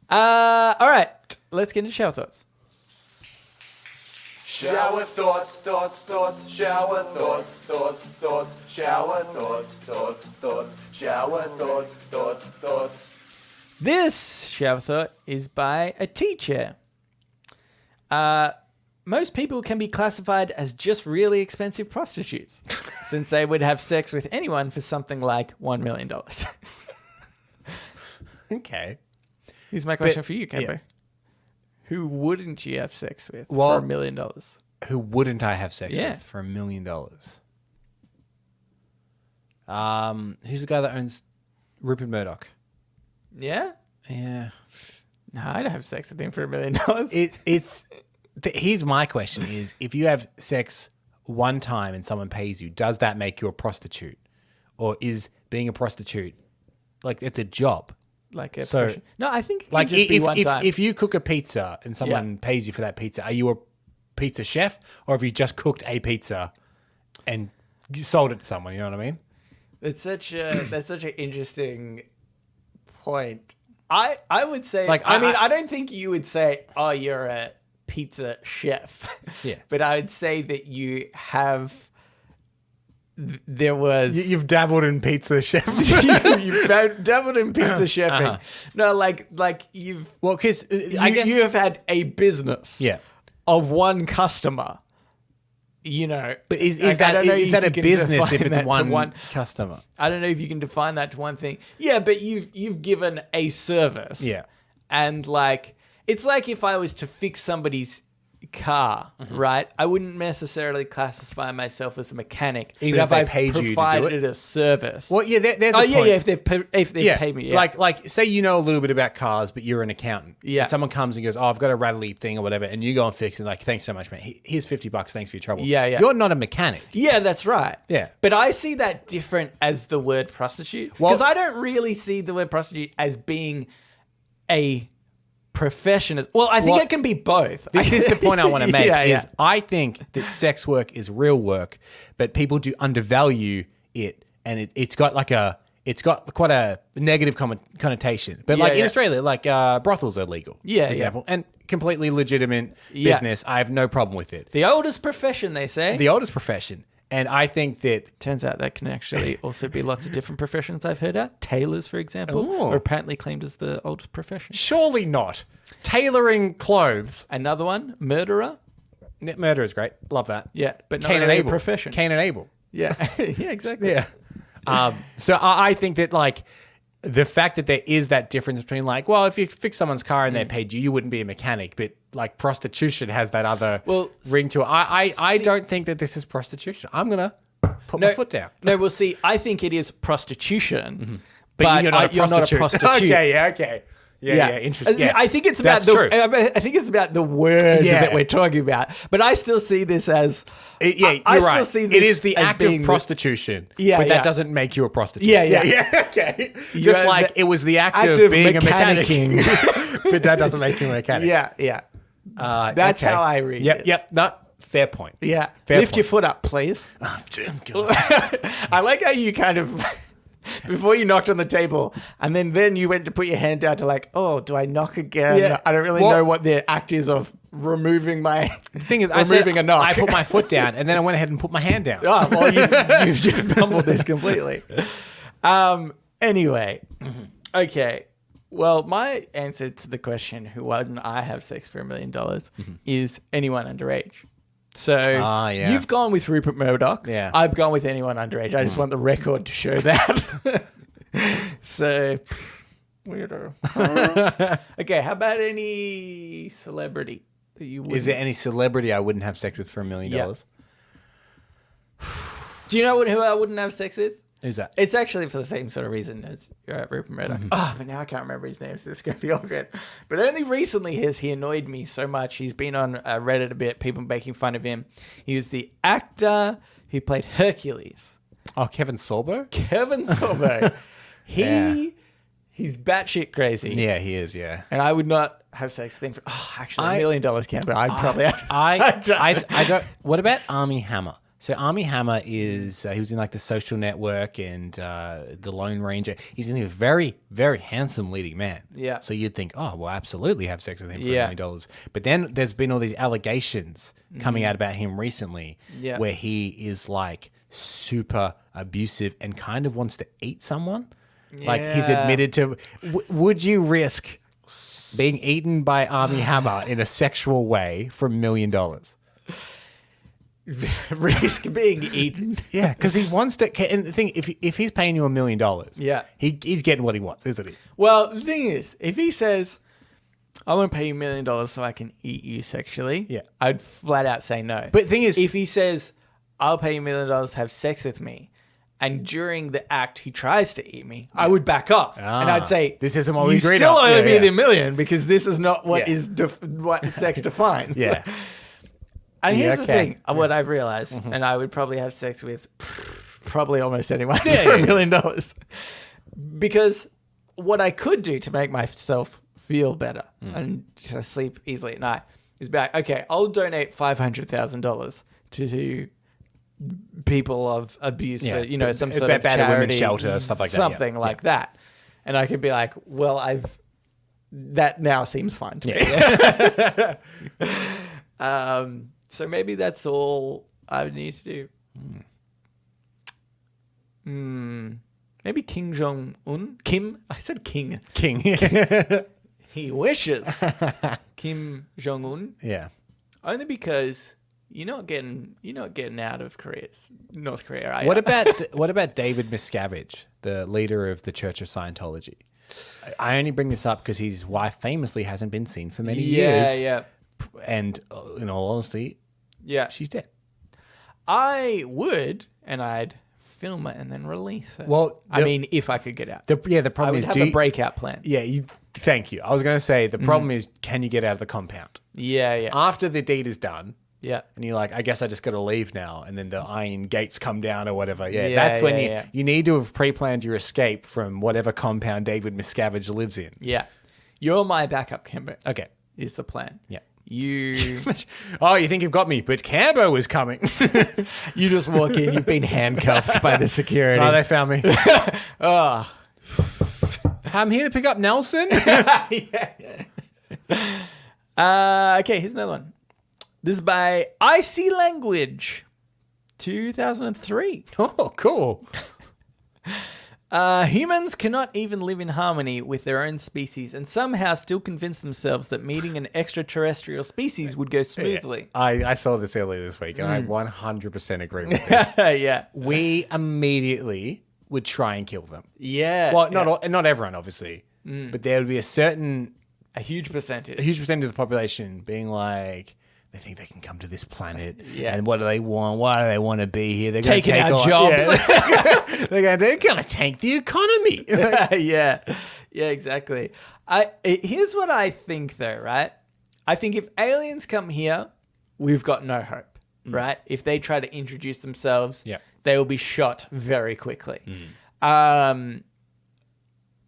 All right. Let's get into shower thoughts. Shower thoughts, shower thoughts, shower thoughts, shower thoughts. This shower thought is by a teacher. Most people can be classified as just really expensive prostitutes, since they would have sex with anyone for something like $1 million. Okay. Here's my question for you, Campo. Yeah. Who wouldn't you have sex with for $1 million? Who wouldn't I have sex with for $1 million? Who's the guy that owns Rupert Murdoch? Yeah? Yeah. No, I'd have sex with him for $1 million. Here's my question is, if you have sex one time and someone pays you, does that make you a prostitute? Or is being a prostitute, like, it's a job? Like no, I think it like just be one time. If you cook a pizza and someone pays you for that pizza, are you a pizza chef, or have you just cooked a pizza and sold it to someone? You know what I mean? That's such an interesting point. I would say, like, I don't think you would say, oh, you're a pizza chef. Yeah, but I would say that you have. There was you've dabbled in pizza chef. You've dabbled in pizza chefing. No, like you've because I guess you have had a business. Yeah. Of one customer. You know, but is that a business if it's one customer? I don't know if you can define that to one thing. Yeah, but you've given a service. Yeah, and like it's like if I was to fix somebody's car, right? I wouldn't necessarily classify myself as a mechanic, even if I paid you to do it. Provided a service. Well, yeah, there's a point. If they've paid me, like say you know a little bit about cars, but you're an accountant. Yeah, and someone comes and goes, "Oh, I've got a rattly thing or whatever," and you go and fix it. Like, thanks so much, man. Here's $50. Thanks for your trouble. Yeah. You're not a mechanic. Yeah, that's right. Yeah, but I see that different as the word prostitute, because I don't really see the word prostitute as being a profession. Well, I think it can be both. This is the point I want to make. I think that sex work is real work, but people do undervalue it, and it's got quite a negative connotation. But in Australia, brothels are legal, for example, and completely legitimate business. I have no problem with it. The oldest profession, they say. The oldest profession. And I think that... Turns out that can actually also be lots of different professions I've heard about. Tailors, for example, are apparently claimed as the oldest profession. Surely not. Tailoring clothes. Another one, murderer. Yeah, murder is great. Love that. Yeah, but not Cain and a Abel. profession. Cain and Abel. Yeah, yeah, exactly. Yeah. So I think that, like, the fact that there is that difference between, like, well, if you fix someone's car and they paid you, you wouldn't be a mechanic, but like prostitution has that other ring to it. I don't think that this is prostitution. I'm gonna put my foot down. No, well, see, I think it is prostitution, but you're not a prostitute. Okay. Yeah, interesting. Yeah. I think it's about I think it's about the word that we're talking about. But I still see this as you're right. See this it is the act of prostitution. But that doesn't make you a prostitute. Yeah. Okay. Just like it was the act of being a mechanic, but that doesn't make you a mechanic. Yeah. That's how I read it. Yep. No, fair point. Yeah. Fair Lift point. your foot up, please. Oh, I like how you kind of... Before you knocked on the table, and then you went to put your hand down to like, oh, do I knock again? Yeah. I don't really know what the act is of removing my... The thing is, a knock. I put my foot down, and then I went ahead and put my hand down. Oh, well, you've just bumbled this completely. Anyway, okay. Well, my answer to the question, who wouldn't I have sex for $1 million, is anyone underage. So you've gone with Rupert Murdoch. Yeah. I've gone with anyone underage. I just want the record to show that. So, weirdo. Okay, how about any celebrity that you would? Is there any celebrity I wouldn't have sex with for $1 million? Do you know who I wouldn't have sex with? Who's that? It's actually for the same sort of reason as Rupert Murdoch. Oh, but now I can't remember his name, so this is going to be awkward. But only recently has he annoyed me so much. He's been on Reddit a bit, people making fun of him. He was the actor who played Hercules. Oh, Kevin Sorbo? Kevin Sorbo. He's batshit crazy. Yeah, he is, yeah. And I would not have sex with him for, actually, $1 million Campbell. I'd probably have. I don't. What about Armie Hammer? So Armie Hammer is, he was in like The Social Network and The Lone Ranger. He's in a very, very handsome leading man. Yeah. So you'd think, oh, well, absolutely have sex with him for $1 million. But then there's been all these allegations coming out about him recently where he is like super abusive and kind of wants to eat someone. Like he's admitted to, would you risk being eaten by Armie Hammer in a sexual way for $1 million? Risk being eaten. Yeah, because he wants to. And the thing, if he's paying you $1 million, he's getting what he wants, isn't he? Well, the thing is, if he says, "I want to pay you $1 million so I can eat you sexually," I'd flat out say no. But the thing is, if he says, "I'll pay you $1 million to have sex with me," and during the act he tries to eat me, I would back off and I'd say, "This isn't what we agreed on." You still owe me the $1 million because this is not what is what sex defines. Yeah. And here's the thing, what I've realized, and I would probably have sex with probably almost anyone for $1 million. Because what I could do to make myself feel better and to sleep easily at night is be like, okay, I'll donate $500,000 to people of abuse, or, some sort of battered charity, women's shelter, stuff like that. Something like that. And I could be like, well, that now seems fine to me. So maybe that's all I would need to do. Maybe Kim Jong-un? I said King. King. He wishes. Kim Jong-un. Yeah. Only because you're not getting out of North Korea, are you? What about David Miscavige, the leader of the Church of Scientology? I only bring this up because his wife famously hasn't been seen for many years. Yeah. And in all honesty, she's dead. I would, and I'd film it and then release it. Well, I mean, if I could get out. The problem is, I would have a breakout plan. Yeah, thank you. I was going to say, the problem is, can you get out of the compound? Yeah. After the deed is done, and you're like, I guess I just got to leave now, and then the iron gates come down or whatever. That's when you need to have pre-planned your escape from whatever compound David Miscavige lives in. Yeah. You're my backup, Cambo. Okay. Is the plan. Yeah. You think you've got me, but Cambo is coming. You just walk in, you've been handcuffed by the security. Oh, they found me. I'm here to pick up Nelson. Okay, here's another one. This is by Icy Language, 2003. Oh, cool. Humans cannot even live in harmony with their own species and somehow still convince themselves that meeting an extraterrestrial species would go smoothly. I saw this earlier this week, and I 100% agree with this. Yeah. We immediately would try and kill them. Yeah. Well, not everyone, obviously, but there would be a huge percentage of the population being like, they think they can come to this planet. Yeah. And what do they want? Why do they want to be here? They're taking our jobs. Yeah. They're going to tank the economy. Yeah, exactly. Here's what I think, though, right? I think if aliens come here, we've got no hope, right? If they try to introduce themselves, they will be shot very quickly.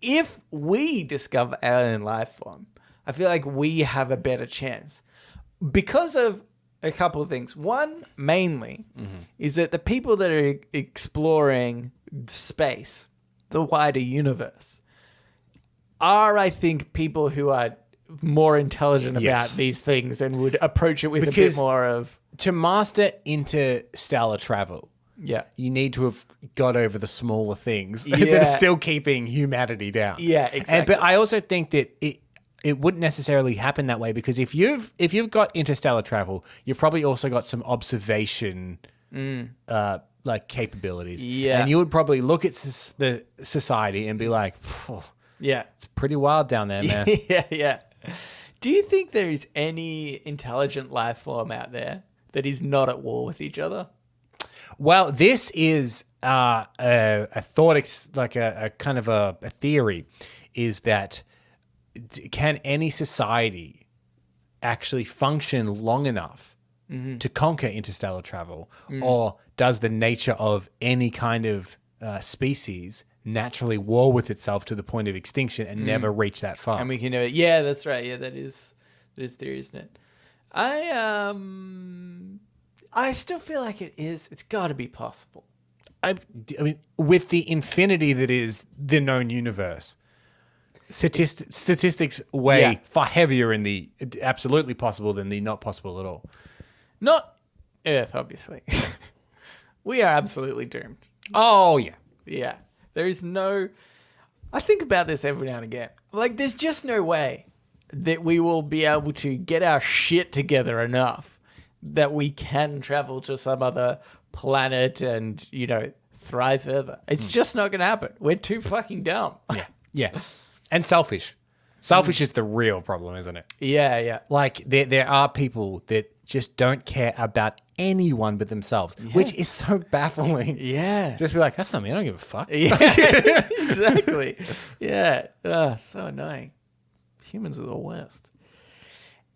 If we discover alien life form, I feel like we have a better chance. Because of a couple of things. One, mainly, is that the people that are exploring space, the wider universe, are, I think, people who are more intelligent about these things and would approach it with a bit more of... To master interstellar travel, you need to have got over the smaller things that are still keeping humanity down. Yeah, exactly. But I also think that it wouldn't necessarily happen that way, because if you've got interstellar travel, you've probably also got some observation like capabilities. Yeah. And you would probably look at the society and be like, Yeah. it's pretty wild down there, man. Yeah. Do you think there is any intelligent life form out there that is not at war with each other? Well, this is a thought, like a kind of a theory, is that can any society actually function long enough to conquer interstellar travel, or does the nature of any kind of species naturally war with itself to the point of extinction and never reach that far? And we can never. Yeah, that's right. Yeah, that is theory, isn't it? I still feel like it is. It's got to be possible. I mean, with the infinity that is the known universe, statistics weigh far heavier in the absolutely possible than the not possible at all. Not Earth, obviously. We are absolutely doomed. Oh, yeah. Yeah. There is no... I think about this every now and again. Like, there's just no way that we will be able to get our shit together enough that we can travel to some other planet and, thrive further. It's just not going to happen. We're too fucking dumb. Yeah. And selfish. Selfish is the real problem, isn't it? Yeah. Like, there are people that just don't care about anyone but themselves, which is so baffling. Yeah. Just be like, that's not me. I don't give a fuck. Yeah, exactly. Yeah. So annoying. Humans are the worst.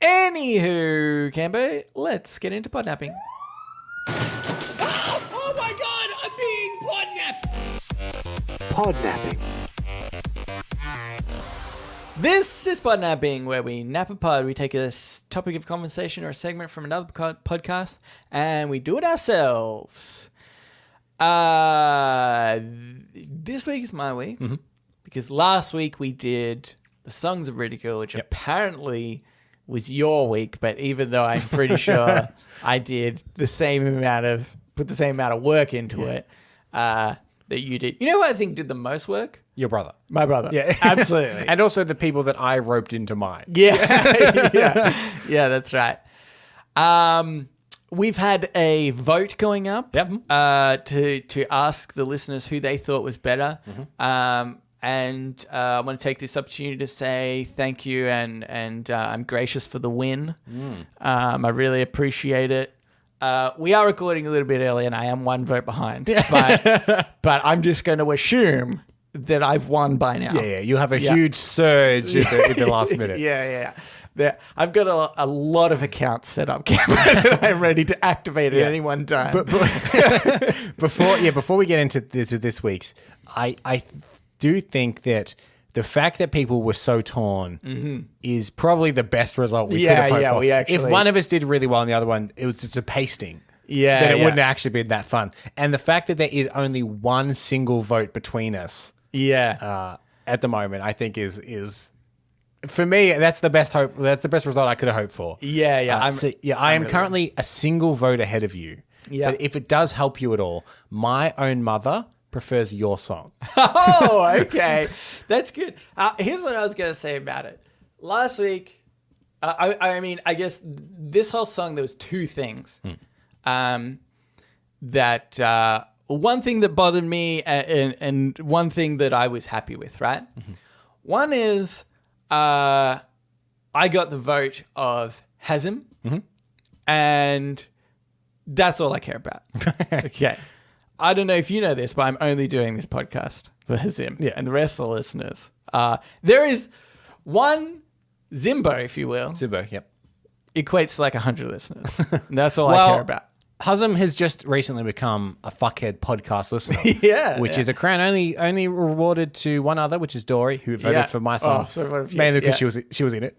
Anywho, Cambo, let's get into podnapping. Oh my God, I'm being podnapped. Podnapping. This is podnapping, where we nap a pod. We take a topic of conversation or a segment from another podcast, and we do it ourselves. This week is my week, because last week we did the Songs of Ridicule, which apparently was your week, but even though I'm pretty sure I did put the same amount of work into it that you did. You know who I think did the most work? Your brother. My brother. Yeah. Absolutely. And also the people that I roped into mine. Yeah, that's right. We've had a vote going up to ask the listeners who they thought was better. And I want to take this opportunity to say thank you, and I'm gracious for the win. I really appreciate it. We are recording a little bit early, and I am one vote behind. But I'm just going to assume that I've won by now. Yeah. You have a huge surge at the last minute. Yeah. I've got a lot of accounts set up, Cameron. I'm ready to activate at any one time. But before we get into this week's, I do think that the fact that people were so torn is probably the best result we could have hoped for. If one of us did really well and the other one, it was just a pasting. Then it wouldn't actually be that fun. And the fact that there is only one single vote between us at the moment, I think is for me, that's the best hope. That's the best result I could have hoped for. I am currently a single vote ahead of you. Yeah. But if it does help you at all, my own mother prefers your song. Oh, okay. That's good. Here's what I was going to say about it. Last week, I guess this whole song, there was two things. That one thing that bothered me and one thing that I was happy with, right? One is I got the vote of Hazim, and that's all I care about. Okay. I don't know if you know this, but I'm only doing this podcast for Hazim and the rest of the listeners. There is one Zimbo, if you will. Zimbo, yep. Equates to like 100 listeners. And that's all I care about. Hazim has just recently become a fuckhead podcast listener. Which is a crown only rewarded to one other, which is Dory, who voted for my song. Mainly because she was in it.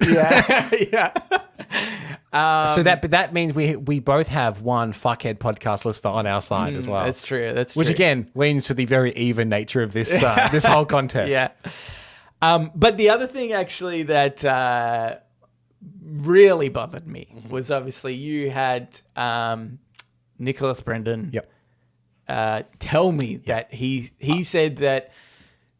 So that means we both have one fuckhead podcast listener on our side as well. That's true. Which again leans to the very even nature of this this whole contest. But the other thing actually that really bothered me was obviously you had Nicholas Brendan tell me that he said that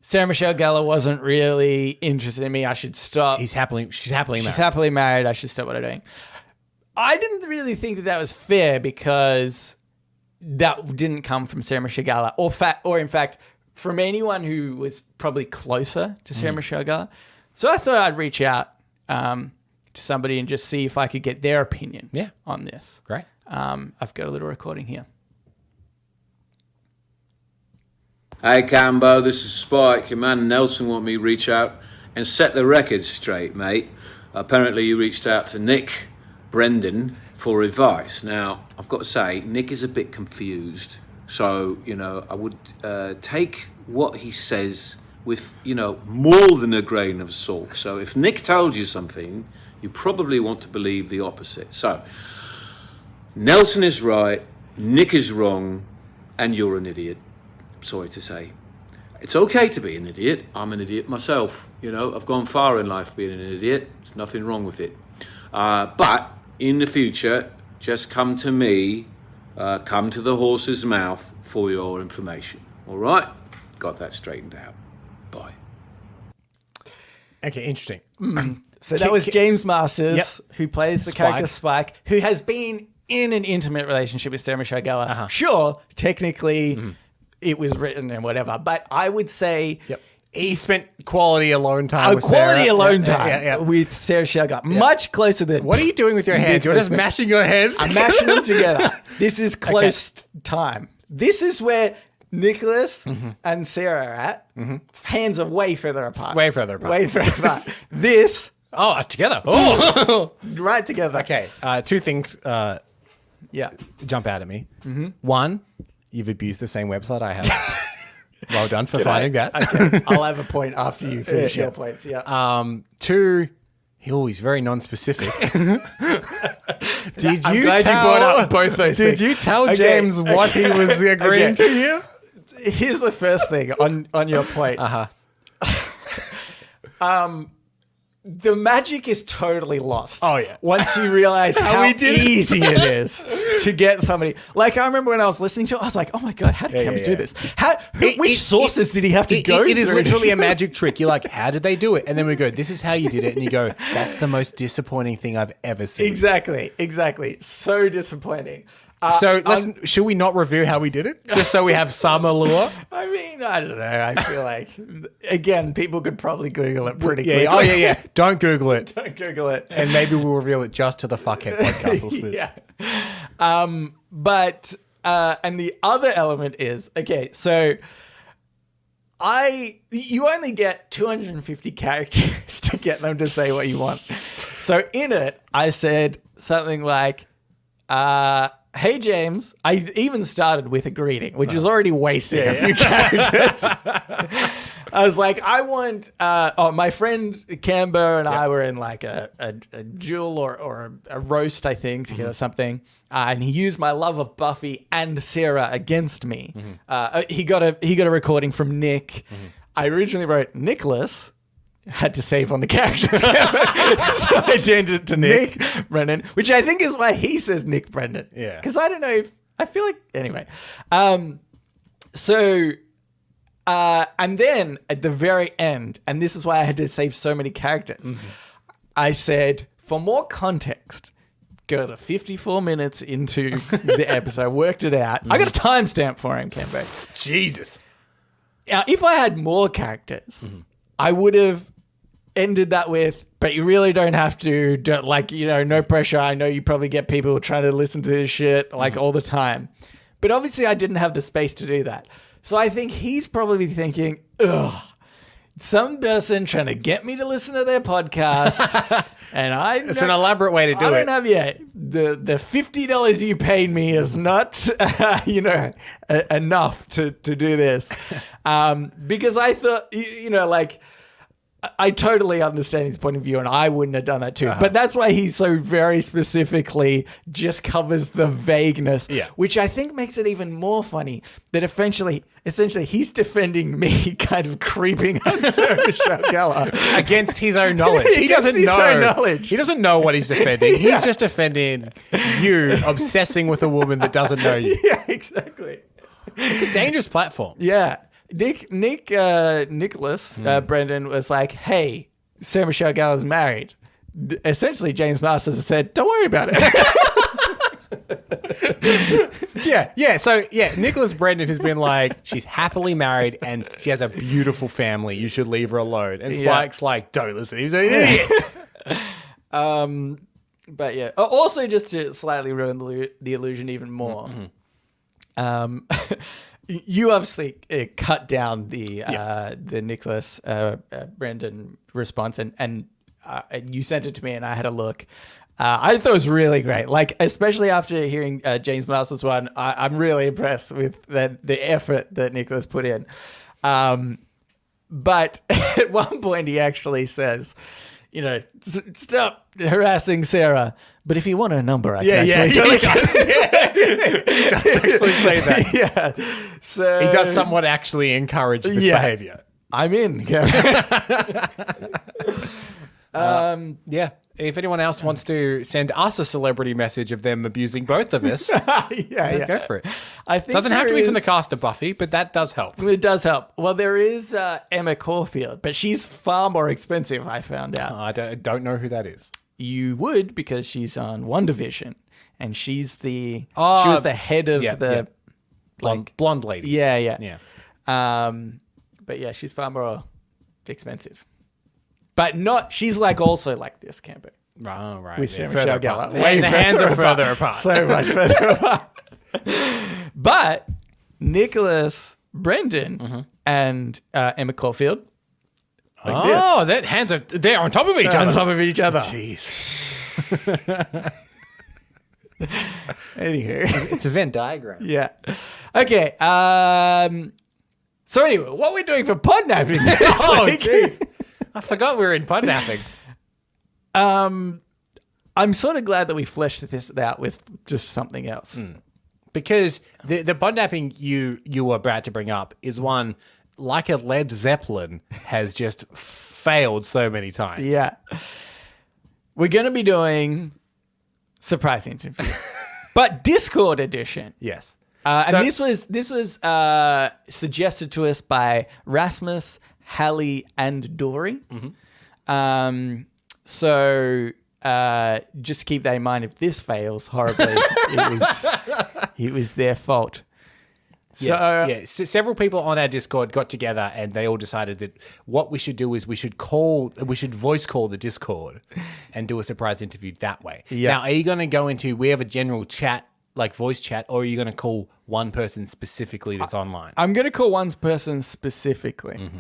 Sarah Michelle Gellar wasn't really interested in me. I should stop. She's happily married. She's happily married. I should stop what I'm doing. I didn't really think that was fair because that didn't come from Sarah Michelle Gellar or in fact, from anyone who was probably closer to Sarah Michelle Gellar. So I thought I'd reach out to somebody and just see if I could get their opinion on this. Great. I've got a little recording here. Hey Cambo, this is Spike. Your man Nelson want me to reach out and set the record straight, mate. Apparently you reached out to Nick Brendan for advice. Now, I've got to say, Nick is a bit confused. So, I would take what he says with, more than a grain of salt. So if Nick told you something, you probably want to believe the opposite. So, Nelson is right, Nick is wrong, and you're an idiot. Sorry to say. It's okay to be an idiot. I'm an idiot myself. I've gone far in life being an idiot. There's nothing wrong with it. But in the future, just come to me, come to the horse's mouth for your information. All right? Got that straightened out. Bye. Okay, interesting. So that was James Masters, who plays the character Spike, who has been in an intimate relationship with Sarah Michelle Gellar. Sure, technically it was written and whatever, but I would say he spent quality alone time with quality Sarah. alone time with Sarah Michelle Gellar. Much closer than... What are you doing with your hands? You're just mashing your hands. I'm mashing them together. This is close time. This is where Nicholas and Sarah are at. Hands are way further apart. Way further apart. This... Oh, together. Oh, right together. Okay. Two things jump out at me. One, you've abused the same website I have. Well done for finding that. Okay. I'll have a point after you finish your points. Yeah. Two, he's very non-specific. I'm glad you brought up both those things. Did you tell James what he was agreeing to here? Here's the first thing on your point. The magic is totally lost. Oh, yeah. Once you realize how easy it is to get somebody. Like, I remember when I was listening to it, I was like, oh my God, how did Cameron do this? Which sources did he have to go through? It is literally a magic trick. You're like, how did they do it? And then we go, this is how you did it. And you go, that's the most disappointing thing I've ever seen. Exactly. So disappointing. Should we not review how we did it? Just so we have some allure? I mean, I don't know. I feel like, again, people could probably Google it pretty quickly. Oh, yeah. Don't Google it. Don't Google it. And maybe we'll reveal it just to the fuckhead podcast listeners. And the other element is, okay, so you only get 250 characters to get them to say what you want. So in it, I said something like, hey, James, I even started with a greeting, which is already wasting a few characters. I was like, I want, my friend Camber and I were in like a duel or a roast, I think, together, something. And he used my love of Buffy and Sarah against me. He got a recording from Nick. I originally wrote Nicholas. Had to save on the characters. So I turned it to Nick Brendan, which I think is why he says Nick Brendan. Yeah. Because I don't know if, I feel like, anyway. And then at the very end, and this is why I had to save so many characters, I said, for more context, go to 54 minutes into the episode, worked it out. I got a timestamp for him, Cambo. Jesus. Now, if I had more characters, I would have ended that with, but you really don't have to, no pressure. I know you probably get people trying to listen to this shit all the time. But obviously I didn't have the space to do that. So I think he's probably thinking, ugh, some person trying to get me to listen to their podcast. And it's an elaborate way to do it. I don't have yet. The $50 you paid me is not, enough to do this. Because I thought, I totally understand his point of view, and I wouldn't have done that too. But that's why he so very specifically just covers the vagueness, which I think makes it even more funny that essentially he's defending me kind of creeping on Sarah Michelle Gellar against his own knowledge. He doesn't know. He doesn't know what he's defending. He's just defending you obsessing with a woman that doesn't know you. Yeah, exactly. It's a dangerous platform. Yeah. Nicholas Brendan was like, "Hey, Sarah Michelle Gellar's married." Essentially, James Masters has said, "Don't worry about it." So Nicholas Brendan has been like, she's happily married and she has a beautiful family. You should leave her alone. And Spike's like, don't listen. He's an idiot. But yeah, also just to slightly ruin the illusion even more. You obviously cut down the Nicholas Brendan response and you sent it to me and I had a look. I thought it was really great. Like, especially after hearing James Masters one, I'm really impressed with the effort that Nicholas put in. But at one point he actually says, stop harassing Sarah. But if you want her number, I can actually tell you. He does actually say that. Yeah. So he does somewhat actually encourage this behavior. I'm in. Yeah. If anyone else wants to send us a celebrity message of them abusing both of us, go for it. I think doesn't have to be from the cast of Buffy, but that does help. It does help. Well, there is Emma Caulfield, but she's far more expensive, I found out. I don't know who that is. You would, because she's on WandaVision, and she's she was the head of the blonde lady. Yeah. But yeah, she's far more expensive. But she's also like this, Campo. Oh, right. With Sarah Michelle Gellar. The hands are further apart. So much further apart. But Nicholas Brendan and Emma Caulfield. That hands they're on top of each other. On top of each other. Jeez. Anywho. It's a Venn diagram. Yeah. Okay. So anyway, what we're doing for podnapping this week. Jeez. I forgot we were in podnapping. I'm sort of glad that we fleshed this out with just something else. Because the podnapping you were about to bring up is one, like a Led Zeppelin, has just failed so many times. Yeah. We're going to be doing surprise interview, but Discord edition. Yes. And this was suggested to us by Rasmus, Hallie, and Dory. So just keep that in mind. If this fails horribly, it was their fault. Yes. So several people on our Discord got together and they all decided that what we should do is we should voice call the Discord and do a surprise interview that way. Yeah. Now, are you going to go into, we have a general chat, like voice chat, or are you going to call one person specifically that's online? I'm going to call one person specifically.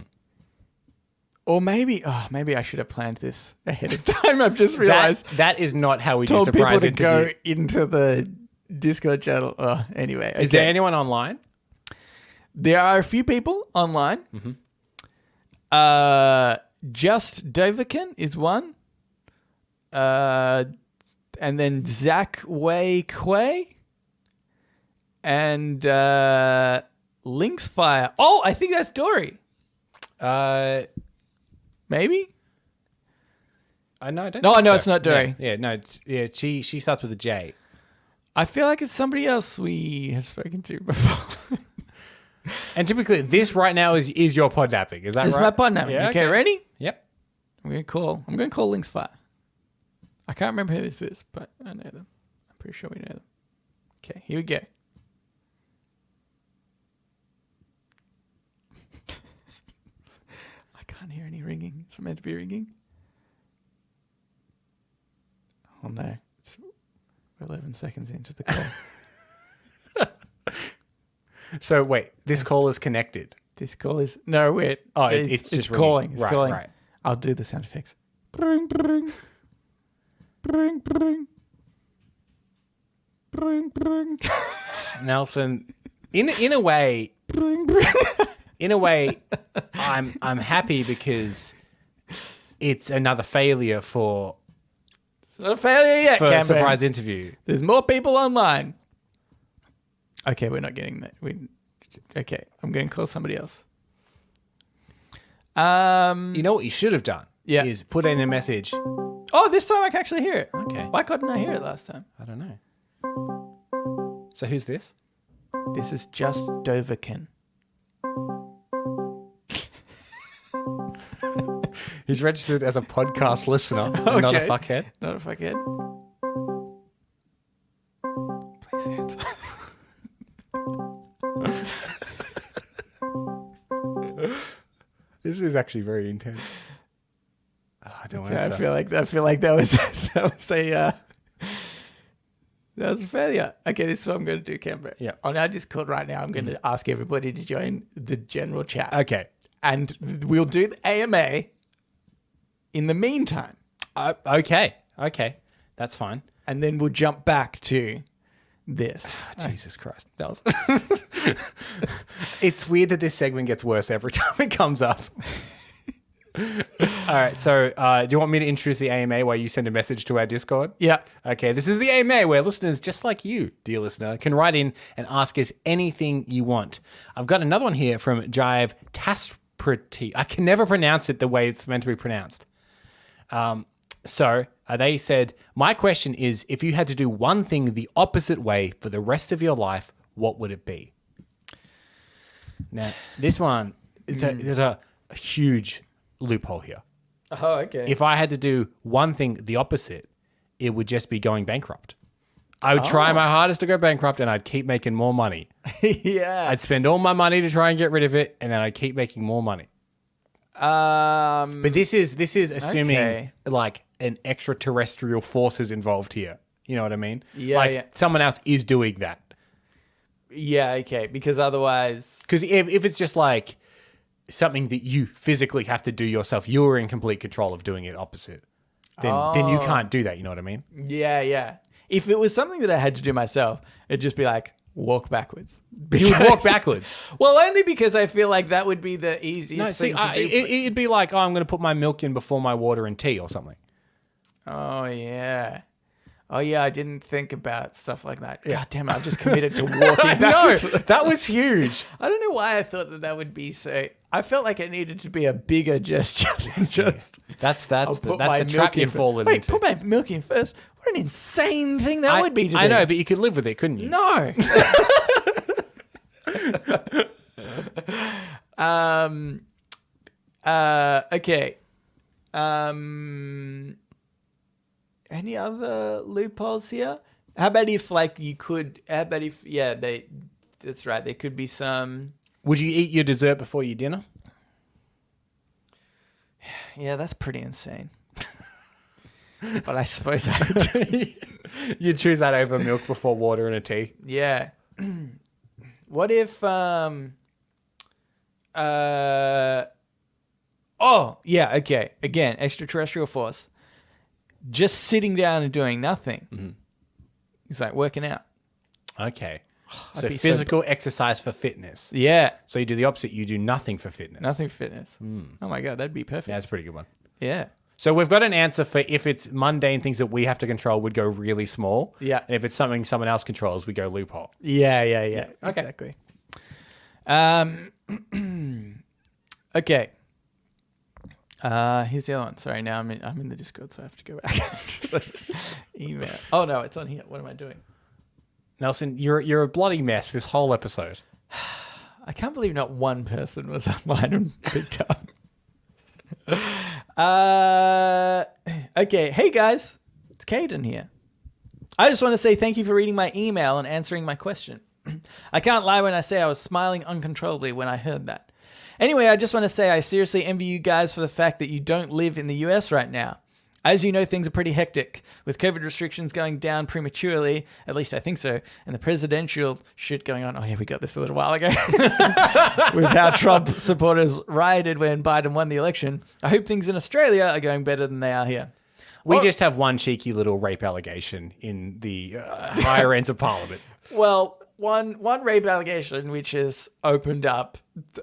Or maybe I should have planned this ahead of time. I've just realized that is not how we do told surprise people to interview. go into the Discord channel. Oh, anyway. Is there anyone online? There are a few people online. Just Doverkin is one. And then Zach Wei Quay. And Lynxfire. Oh, I think that's Dory. Maybe? No, I don't No, think no, so. it's not Dory. She starts with a J. I feel like it's somebody else we have spoken to before. And typically, this right now is your podnapping. Is that This is right? my podnapping. Yeah, okay, ready? Yep. I'm going to call Lynxfire. I can't remember who this is, but I know them. I'm pretty sure we know them. Okay, here we go. I can't hear any ringing. It's meant to be ringing. Oh no, we're 11 seconds into the call. So wait, this call is connected. This call is wait. Oh, it's just calling. ringing. It's Right, calling. right. I'll do the sound effects. Bring, bring. Bring, bring. Bring, bring. Nelson, in a way, Bring, bring. in a way, I'm happy because it's another failure for It's not a failure yet, Cameron. surprise interview. There's more people online. Okay, we're not getting that. Okay, I'm going to call somebody else. You know what you should have done? Yeah. Is put in a message. Oh, this time I can actually hear it. Okay. Why couldn't I hear it last time? I don't know. So who's this? This is just Doverkin. He's registered as a podcast listener, and not a fuckhead. Not a fuckhead. Please answer. This is actually very intense. Oh, I don't want to. I feel like that was that was a failure. Okay, this is what I'm going to do, Canberra. Yeah. On our Discord right now, I'm going to ask everybody to join the general chat. Okay. And we'll do the AMA in the meantime. Okay. That's fine. And then we'll jump back to this. Oh, Jesus Christ. That was It's weird that this segment gets worse every time it comes up. All right, so do you want me to introduce the AMA while you send a message to our Discord? Yeah. Okay, this is the AMA where listeners just like you, dear listener, can write in and ask us anything you want. I've got another one here from Jive Tasprati. I can never pronounce it the way it's meant to be pronounced. So they said, my question is, if you had to do one thing the opposite way for the rest of your life, what would it be? Now, this one, there's a huge loophole here. Oh, okay. If I had to do one thing the opposite, it would just be going bankrupt. I would try my hardest to go bankrupt and I'd keep making more money. Yeah. I'd spend all my money to try and get rid of it and then I'd keep making more money. But this is assuming like an extraterrestrial force is involved here. You know what I mean? Yeah. Like someone else is doing that. Yeah, okay. Because otherwise... Because if it's just like something that you physically have to do yourself, you're in complete control of doing it opposite, then you can't do that. You know what I mean? Yeah. If it was something that I had to do myself, it'd just be like, walk backwards. You would walk backwards. Well, only because I feel like that would be the easiest thing to do. It'd be like, I'm going to put my milk in before my water and tea or something. Oh, yeah. I didn't think about stuff like that. God damn it, I'm just committed to walking backwards. No, that was huge. I don't know why I thought that would be so... I felt like it needed to be a bigger gesture than just... That's the trap you're falling into. Wait, into. put my milk in first? What an insane thing that would be to do. I know, but you could live with it, couldn't you? No. Okay. Any other loopholes here? How about if that's right. There could be some. Would you eat your dessert before your dinner? Yeah, that's pretty insane. But I suppose I would. You'd choose that over milk before water and a tea. Yeah. What if okay. Again, extraterrestrial force. Just sitting down and doing nothing. Mm-hmm. It's like working out. Okay. So physical exercise for fitness. Yeah. So you do the opposite. You do nothing for fitness. Nothing for fitness. Oh my God, that'd be perfect. Yeah, that's a pretty good one. Yeah. So we've got an answer for if it's mundane things that we have to control would go really small. Yeah. And if it's something someone else controls, we go loophole. Yeah. Okay. Exactly. Okay. Here's the other one. Sorry, now I'm in the Discord, so I have to go back to the email. Oh no, it's on here. What am I doing? Nelson, you're a bloody mess this whole episode. I can't believe not one person was online and picked up. Okay, hey guys, it's Caden here. I just want to say thank you for reading my email and answering my question. I can't lie when I say I was smiling uncontrollably when I heard that. Anyway, I just want to say I seriously envy you guys for the fact that you don't live in the US right now. As you know, things are pretty hectic, with COVID restrictions going down prematurely, at least I think so, and the presidential shit going on. Oh yeah, we got this a little while ago. With how Trump supporters rioted when Biden won the election. I hope things in Australia are going better than they are here. We just have one cheeky little rape allegation in the higher ends of Parliament. Well, one rape allegation which has opened up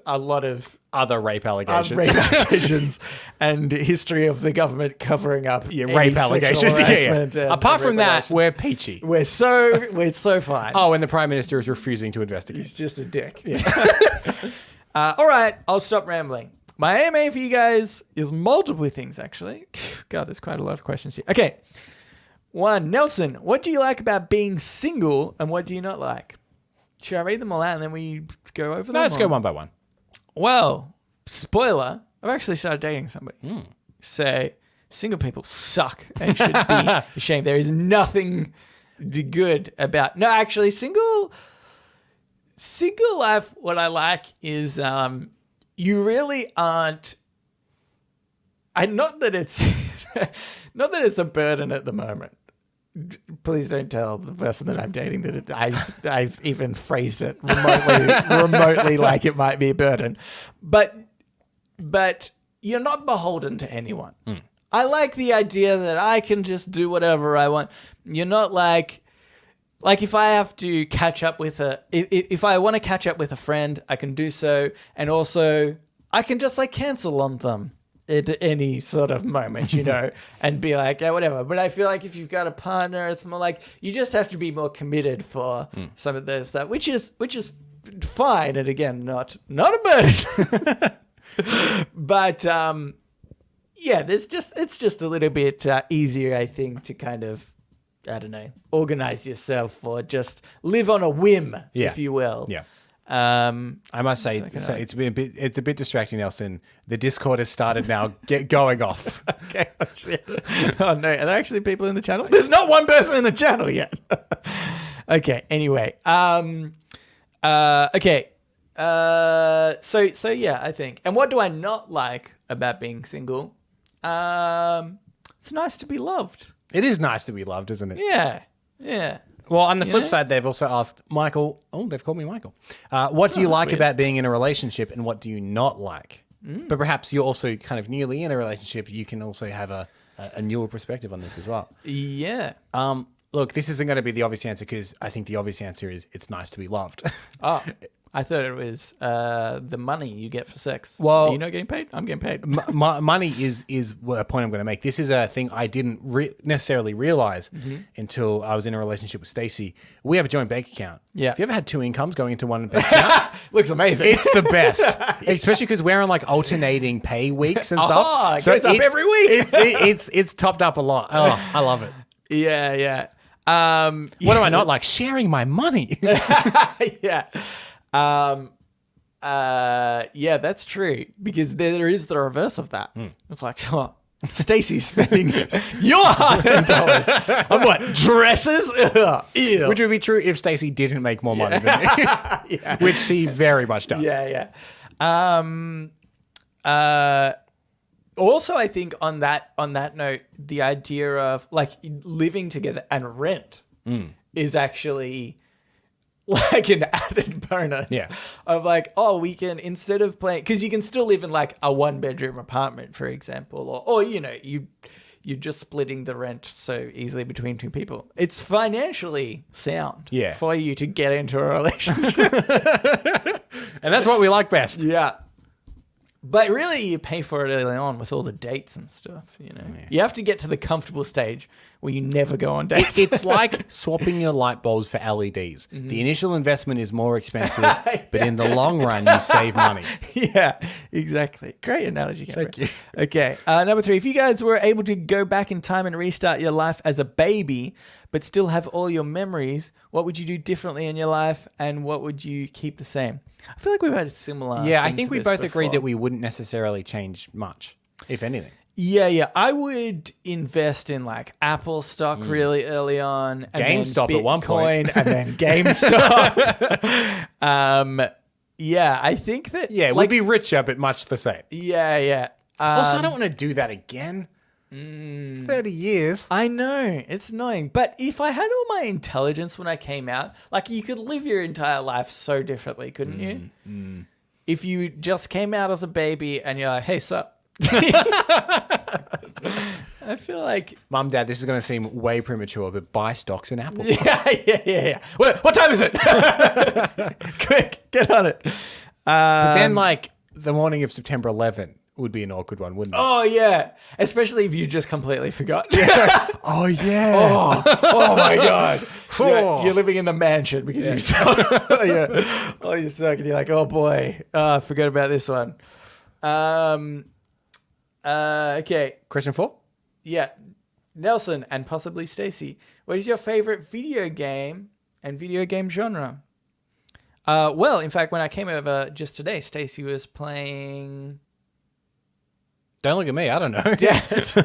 a lot of other rape allegations, and history of the government covering up rape allegations. Apart from that, we're peachy. We're so fine. Oh, and the Prime Minister is refusing to investigate. He's just a dick. Yeah. All right, I'll stop rambling. My AMA for you guys is multiple things, actually. God, there's quite a lot of questions here. Okay. 1, Nelson, what do you like about being single and what do you not like? Should I read them all out and then we go over them? No, let's go one by one. Well, spoiler, I've actually started dating somebody. say single people suck and should be ashamed. There is nothing good about. No, actually, single life. What I like is you really aren't. Not that it's a burden at the moment. Please don't tell the person that I'm dating that I've even phrased it remotely like it might be a burden. But you're not beholden to anyone. I like the idea that I can just do whatever I want. You're not like if I have to catch up with if I want to catch up with a friend, I can do so. And also I can just like cancel on them at any sort of moment, and be like, yeah, whatever. But I feel like if you've got a partner, it's more like you just have to be more committed for some of those stuff, which is fine. And again, not a burden. But yeah, it's just a little bit easier, I think, to kind of, I don't know, organize yourself or just live on a whim, if you will. Yeah. I must say, it's a bit distracting, Nelson. The Discord has started now going off. Okay. Oh, shit. Oh no, are there actually people in the channel? There's not one person in the channel yet. Okay. Anyway. Okay. So yeah, I think. And what do I not like about being single? It's nice to be loved. It is nice to be loved, isn't it? Yeah. Yeah. Well, on the flip side, they've also asked Michael. Oh, they've called me Michael. What do you like about being in a relationship, and what do you not like? But perhaps you're also kind of newly in a relationship. You can also have a newer perspective on this as well. Yeah. Look, this isn't going to be the obvious answer because I think the obvious answer is it's nice to be loved. Oh, I thought it was the money you get for sex. Well, are you not getting paid? I'm getting paid. Money is a point I'm going to make. This is a thing I didn't necessarily realize until I was in a relationship with Stacey. We have a joint bank account. Yeah. Have you ever had two incomes going into one bank account? Looks amazing. It's the best, especially because we're on like alternating pay weeks and stuff. Oh, it goes up every week. It's topped up a lot. Oh, I love it. Yeah, yeah. What do I not like? Sharing my money. Yeah. Yeah, that's true because there is the reverse of that. It's like, oh, Stacey's spending your hard-earned dollars on what, dresses? Ew. Which would be true if Stacey didn't make more money than me, which she very much does. Yeah, yeah. Also, I think on that note, the idea of like living together and rent is actually like an added bonus. Yeah. Of like, oh, we can, instead of playing, because you can still live in like a 1-bedroom apartment, for example, or you're just splitting the rent so easily between two people. It's financially sound for you to get into a relationship. And that's what we like best. Yeah. But really, you pay for it early on with all the dates and stuff, Yeah. You have to get to the comfortable stage where you never go on dates. It's like swapping your light bulbs for LEDs. The initial investment is more expensive, but in the long run, you save money. Yeah, exactly. Great analogy, Cameron. Thank you. Okay, number 3. If you guys were able to go back in time and restart your life as a baby, but still have all your memories, what would you do differently in your life, and what would you keep the same? I feel like we've had a similar. Yeah, I think we both agreed that we wouldn't necessarily change much, if anything. Yeah. I would invest in like Apple stock really early on. And GameStop then at one point. And then GameStop. Yeah, I think that. Yeah, we'd be richer, but much the same. Yeah. Also, I don't want to do that again. 30 years. I know, it's annoying. But if I had all my intelligence when I came out, like you could live your entire life so differently, couldn't you? If you just came out as a baby and you're like, hey, sup? I feel like... Mum, Dad, this is going to seem way premature, but buy stocks in Apple. Yeah. What time is it? Quick, get on it. But then, like, the morning of September 11th would be an awkward one, wouldn't it? Oh, yeah. Especially if you just completely forgot. Oh, yeah. Oh my God. You're living in the mansion because you suck. Oh, you suck. And you're like, oh, boy. I forgot about this one. Okay. Question 4? Yeah. Nelson and possibly Stacey. What is your favorite video game and video game genre? Well, in fact, when I came over just today, Stacey was playing... Don't look at me. I don't know. Yeah.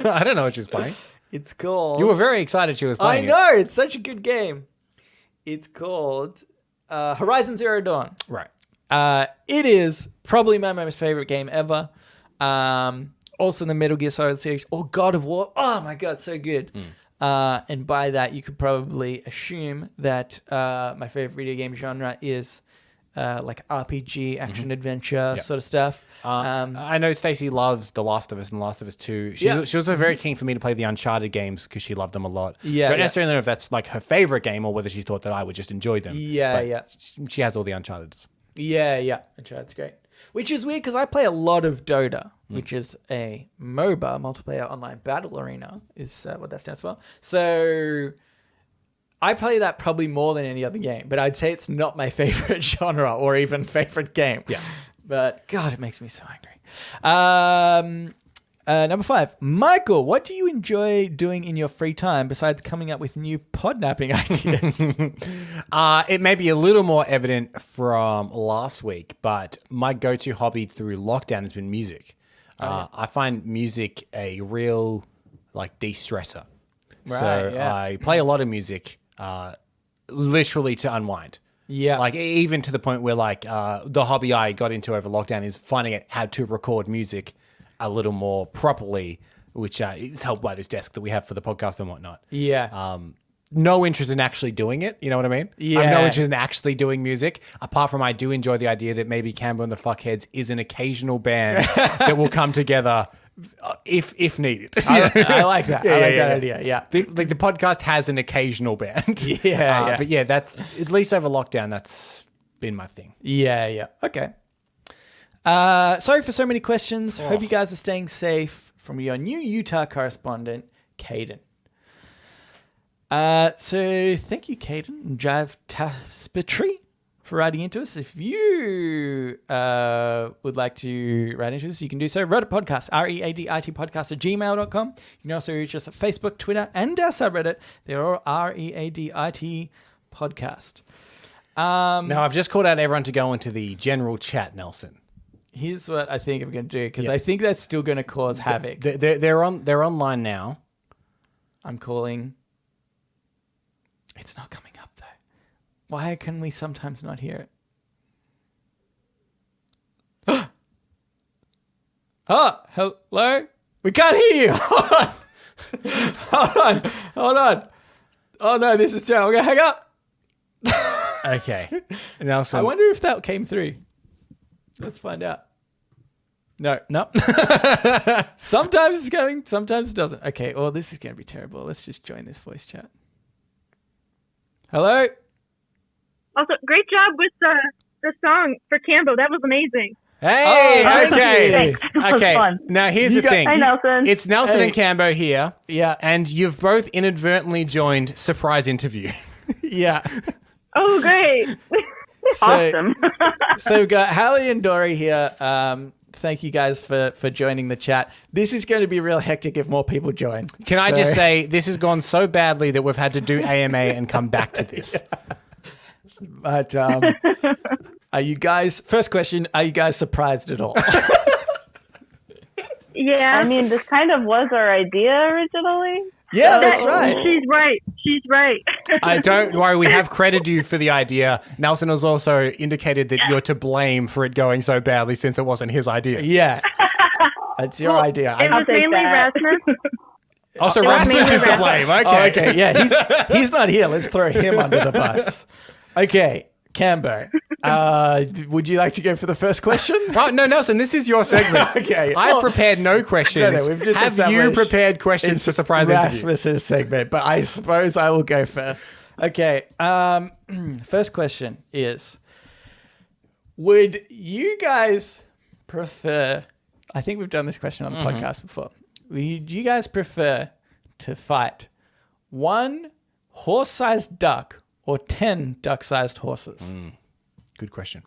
I don't know what she was playing. It's called... You were very excited she was playing I know. It's such a good game. It's called Horizon Zero Dawn. Right. It is probably my most favorite game ever. Also the Metal Gear Solid series or God of War. Oh my God, so good. And by that, you could probably assume that my favorite video game genre is like RPG, action adventure sort of stuff. I know Stacey loves The Last of Us and Last of Us 2. She was also very keen for me to play the Uncharted games because she loved them a lot. Don't necessarily know if that's like her favorite game or whether she thought that I would just enjoy them. She has all the Uncharted. Uncharted's great. Which is weird because I play a lot of Dota, which is a MOBA, multiplayer online battle arena, is what that stands for. So I play that probably more than any other game, but I'd say it's not my favorite genre or even favorite game. Yeah. But God, it makes me so angry. Number 5, Michael, what do you enjoy doing in your free time besides coming up with new podnapping ideas? It may be a little more evident from last week, but my go-to hobby through lockdown has been music. I find music a real like de-stressor. I play a lot of music, literally to unwind. Yeah. Like even to the point where like the hobby I got into over lockdown is finding out how to record music a little more properly, which is helped by this desk that we have for the podcast and whatnot. Yeah. No interest in actually doing it. You know what I mean? Yeah. I have no interest in actually doing music. Apart from I do enjoy the idea that maybe Cambo and the Fuckheads is an occasional band that will come together if needed. I like that. I like that idea. Yeah. The podcast has an occasional band. But yeah, that's at least over lockdown, that's been my thing. Yeah. Okay. Sorry for so many questions. Hope you guys are staying safe. From your new Utah correspondent, Caden. So thank you, Caden and Jive Taspetry, for writing into us. If you would like to write into us, you can do so. readitpodcast, READIT podcast @gmail.com. You can also reach us at Facebook, Twitter, and our subreddit. They're all READIT podcast. Now, I've just called out everyone to go into the general chat, Nelson. Here's what I think I'm going to do, because I think that's still going to cause havoc. They're online now. I'm calling. It's not coming up, though. Why can we sometimes not hear it? Hello? We can't hear you. Hold on. Oh, no, this is terrible. I'm going to hang up. Okay. Nelson. I wonder if that came through. Let's find out. No. Sometimes it's going, sometimes it doesn't. Okay, well, this is going to be terrible. Let's just join this voice chat. Hello? Also, great job with the song for Cambo. That was amazing. Hey, okay. That was fun. Now here's the thing. Hi, Nelson. It's Nelson and Cambo here. Yeah. And you've both inadvertently joined Surprise Interview. Yeah. Oh, great. Awesome. So we've got Hallie and Dory here. Thank you guys for joining the chat. This is going to be real hectic if more people join. Can I just say, this has gone so badly that we've had to do AMA and come back to this. Yeah. But are you guys, first question, are you guys surprised at all? Yeah. I mean, this kind of was our idea originally. Yeah, that's right. She's right. Don't worry, we have credited you for the idea. Nelson has also indicated that you're to blame for it going so badly since it wasn't his idea. Yeah. It's your idea. It was mainly Rasmus. Also, Rasmus is to blame. Okay. Oh, okay, yeah. He's not here. Let's throw him under the bus. Okay, Cambo. Would you like to go for the first question? Oh, no, Nelson, this is your segment. Okay. I've prepared no questions. No, we've just have you prepared questions for Surprise Interview? Rasmus's segment, but I suppose I will go first. Okay. First question is, would you guys prefer, I think we've done this question on the podcast before, would you guys prefer to fight one horse-sized duck or 10 duck-sized horses? Good question.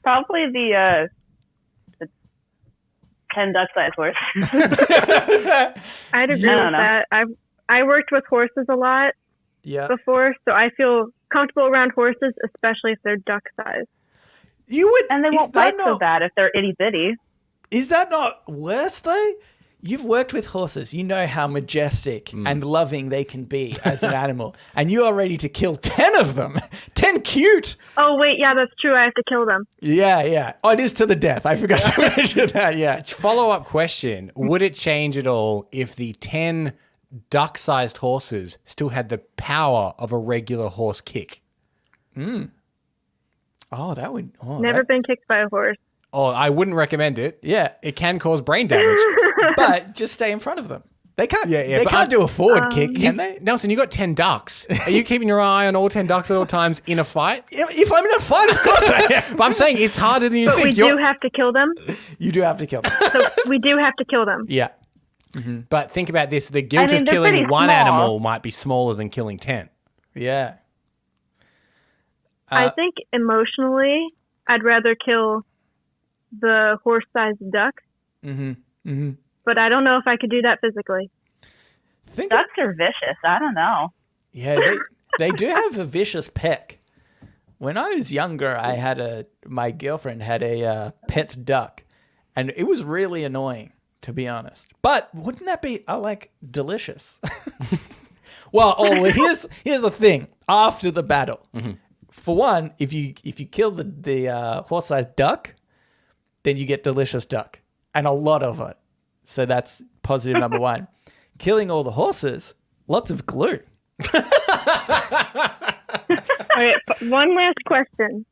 Probably the 10 duck-sized horse. I'd agree with that. I worked with horses a lot Yeah. before, so I feel comfortable around horses, especially if they're duck-sized. You would, And they won't bite so bad if they're itty bitty. Is that not worse though? You've worked with horses. You know how majestic and loving they can be as an animal. And you are ready to kill 10 of them. 10 cute. Oh, wait. Yeah, that's true. I have to kill them. Yeah. Oh, it is to the death. I forgot to mention that. Yeah. Follow-up question. Would it change at all if the 10 duck-sized horses still had the power of a regular horse kick? Oh, that would... Oh, Never been kicked by a horse. Oh, I wouldn't recommend it. Yeah. It can cause brain damage. But just stay in front of them. They can't. They but can't do a forward kick, can they? Nelson, you got 10 ducks. Are you keeping your eye on all 10 ducks at all times in a fight? If I'm in a fight, of course I am. But I'm saying it's harder than you But think. we do have to kill them. You do have to kill them. So we do have to kill them. Yeah. But think about this: the guilt of they're killing pretty one small. animal might be smaller than killing 10. Yeah. I think emotionally, I'd rather kill the horse-sized duck. But I don't know if I could do that physically. Ducks are vicious. I don't know. Yeah, they do have a vicious peck. When I was younger, my girlfriend had a pet duck, and it was really annoying, to be honest. But wouldn't that be delicious? well, here's the thing. After the battle, for one, if you kill the horse-sized duck, then you get delicious duck and a lot of it. So that's positive number one. Killing all the horses, lots of glue. All right, one last question.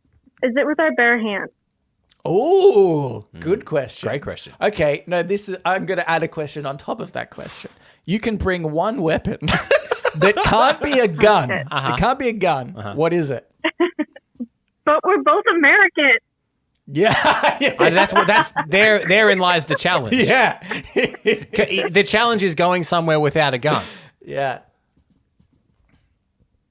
Is it with our bare hands? Oh, good question. Great question. Okay, no, I'm going to add a question on top of that question. You can bring one weapon that can't be a gun. It can't be a gun. What is it? But we're both American. Yeah. Therein lies the challenge. Yeah. The challenge is going somewhere without a gun. Yeah.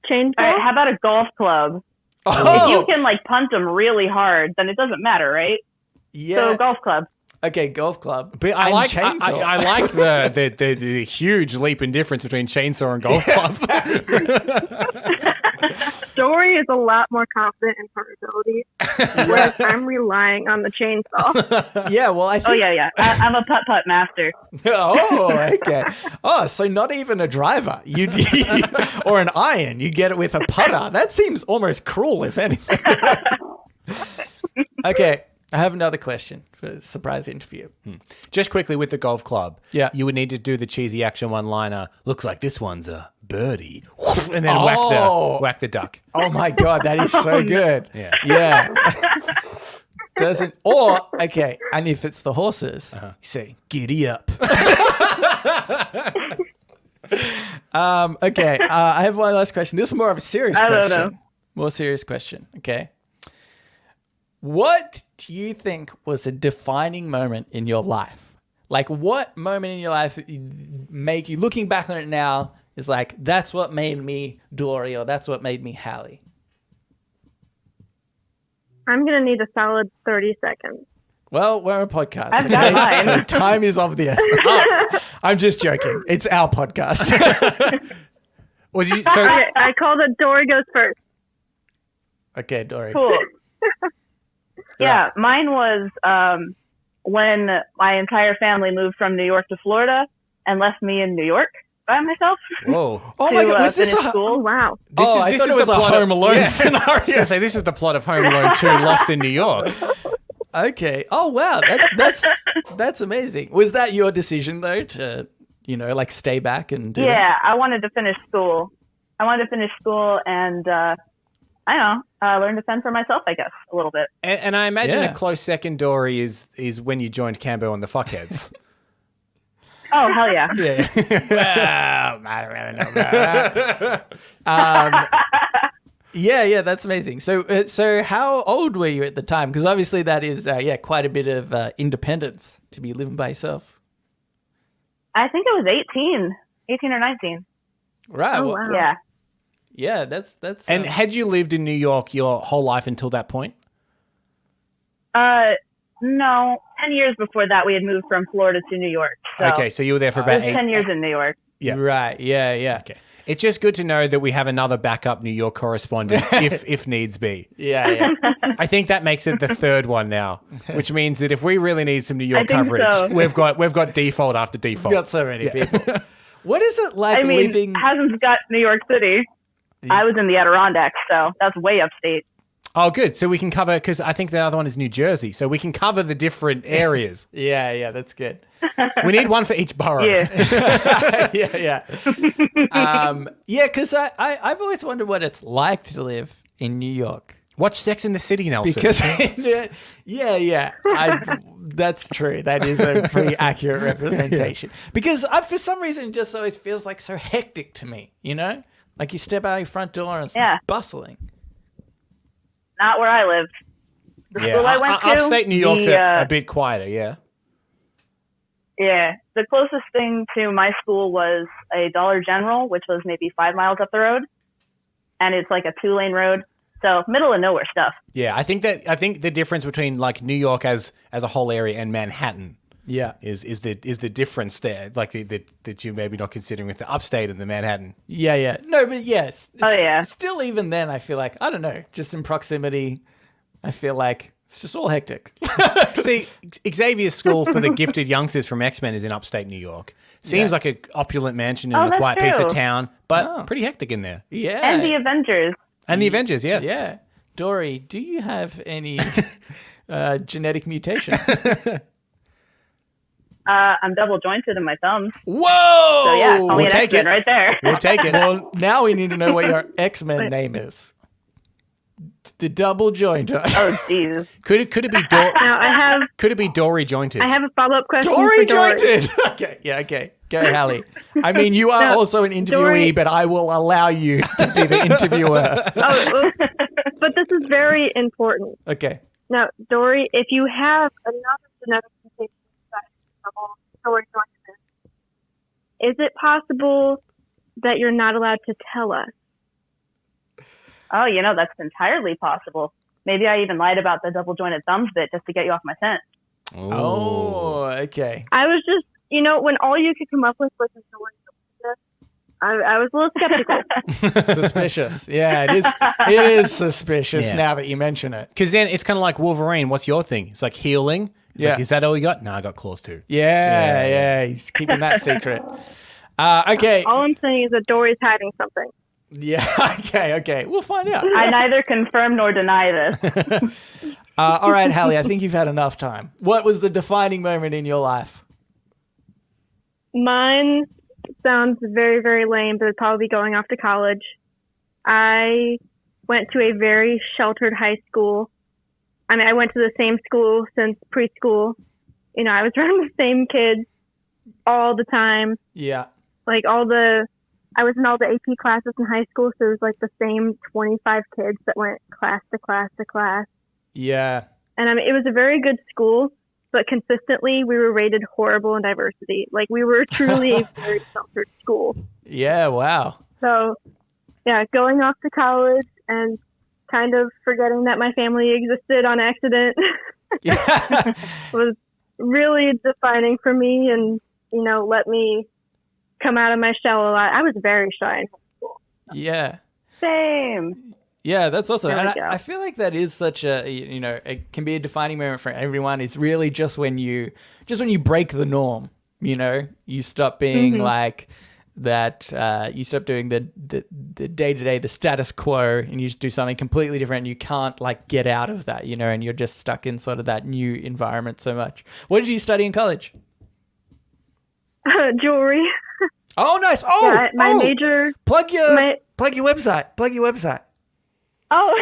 Chainsaw? All right, how about a golf club? If you can punch them really hard, then it doesn't matter, right? Yeah. So golf club. Okay, golf club. But I like the huge leap in difference between chainsaw and golf club. Story is a lot more confident in her ability, whereas I'm relying on the chainsaw. Yeah, well, I think... Oh, yeah. I'm a putt-putt master. Oh, okay. Oh, so not even a driver. Or an iron. You get it with a putter. That seems almost cruel, if anything. Okay, I have another question for a surprise interview. Just quickly with the golf club. Yeah. You would need to do the cheesy action one-liner. Looks like this one's a birdie. And then whack the duck. Oh my God, that is so good. Yeah. Okay, and if it's the horses, you say, giddy up. Okay, I have one last question. This is more of a serious question. don't know. More serious question, okay? What do you think was a defining moment in your life? Like, what moment in your life make you, looking back on it now, is like, that's what made me Dory, or that's what made me Hallie? I'm going to need a solid 30 seconds. Well, we're a podcast. I've got mine. So time is of the essence. Oh, I'm just joking. It's our podcast. Okay, I call it Dory goes first. Okay, Dory. Cool. Yeah, mine was when my entire family moved from New York to Florida and left me in New York by myself. Whoa. Oh my God, was this Oh, wow. I thought it was a Home Alone scenario. I was going to say, this is the plot of Home Alone 2, Lost in New York. Okay. Oh, wow. That's amazing. Was that your decision, though, to, stay back and do that? I wanted to finish school. And, I don't know, learn to fend for myself, I guess, a little bit. And I imagine a close second, Dory, is when you joined Cambo and the Fuckheads. Oh, hell yeah. Yeah. Well, I don't really know about that. Yeah, that's amazing. So how old were you at the time? Because obviously that is, quite a bit of independence to be living by yourself. I think it was 18 or 19. Right. Oh, well, wow. Yeah. Yeah, that's. And had you lived in New York your whole life until that point? No. 10 years before that, we had moved from Florida to New York. So Okay, so you were there for about 10 years in New York. Yeah. Right. Yeah. Okay. It's just good to know that we have another backup New York correspondent if needs be. Yeah. I think that makes it the third one now, which means that if we really need some New York coverage, so. we've got default after default. We've got so many people. What is it like living? Hasn't got New York City. I was in the Adirondacks, so that's way upstate. Oh, good. So we can cover, because I think the other one is New Jersey, so we can cover the different areas. Yeah, that's good. We need one for each borough. Yeah. Yeah, because I've always wondered what it's like to live in New York. Watch Sex in the City, Nelson. Because, that's true. That is a pretty accurate representation. Because for some reason, it just always feels like so hectic to me, you know? Like you step out your front door and it's bustling. Not where I lived. The school I went to. Upstate New York's a bit quieter, yeah. Yeah. The closest thing to my school was a Dollar General, which was maybe 5 miles up the road. And it's like a 2-lane road. So middle of nowhere stuff. Yeah, I think the difference between like New York as a whole area and Manhattan is the difference there, like that you maybe not considering with the upstate and the Manhattan. Yeah. No, but yes. Oh, Still, even then, I feel like, I don't know, just in proximity, I feel like it's just all hectic. See, Xavier's school for the gifted youngsters from X-Men is in upstate New York. Seems like an opulent mansion in a quiet piece of town, but pretty hectic in there. Yeah. And the Avengers. And the Avengers, yeah. Yeah. Dory, do you have any genetic mutations? I'm double jointed in my thumbs. Whoa! So yeah, only We'll an take X-Men it. right there. We'll take it. Well, now we need to know what your X-Men name is. The double jointer. Oh, jeez. Could it be Could it be Dory jointed? I have a follow-up question. Dory for Dory. jointed. Okay. Go, Hallie. I mean, you are also an interviewee, Dory. but I will allow you to be the interviewer. Oh, but this is very important. Okay. Now, Dory, if you have another genetic mutation that Dory jointed, is it possible that you're not allowed to tell us? Oh, that's entirely possible. Maybe I even lied about the double jointed thumbs bit just to get you off my scent. Oh, okay. I was just, when all you could come up with was a Dory jointed, I was a little skeptical. Suspicious. Yeah, it is. It is suspicious now that you mention it. Because then it's kind of like Wolverine. What's your thing? It's like healing. It's like, is that all you got? No, I got claws too. Yeah. He's keeping that secret. Okay. All I'm saying is that Dory's hiding something. Yeah. Okay. We'll find out. I neither confirm nor deny this. All right, Hallie, I think you've had enough time. What was the defining moment in your life? Mine sounds very, very lame, but it'd probably be going off to college. I went to a very sheltered high school. I mean, I went to the same school since preschool. I was around the same kids all the time. Yeah. Like I was in all the AP classes in high school, so it was like the same 25 kids that went class to class to class. Yeah. And it was a very good school, but consistently we were rated horrible in diversity. Like we were truly a very sheltered school. Yeah, wow. So, yeah, going off to college and kind of forgetting that my family existed on accident was really defining for me and, let me come out of my shell a lot. I was very shy in high school. Yeah. Same. Yeah, that's awesome. There we And go. I feel like that is such a, it can be a defining moment for everyone. Is really just when you break the norm, you stop being like that, you stop doing the day-to-day, the status quo, and you just do something completely different. And you can't get out of that, and you're just stuck in sort of that new environment so much. What did you study in college? Jewelry. Oh, nice. Oh, Yeah, my major. Plug your website. Plug your website. Oh,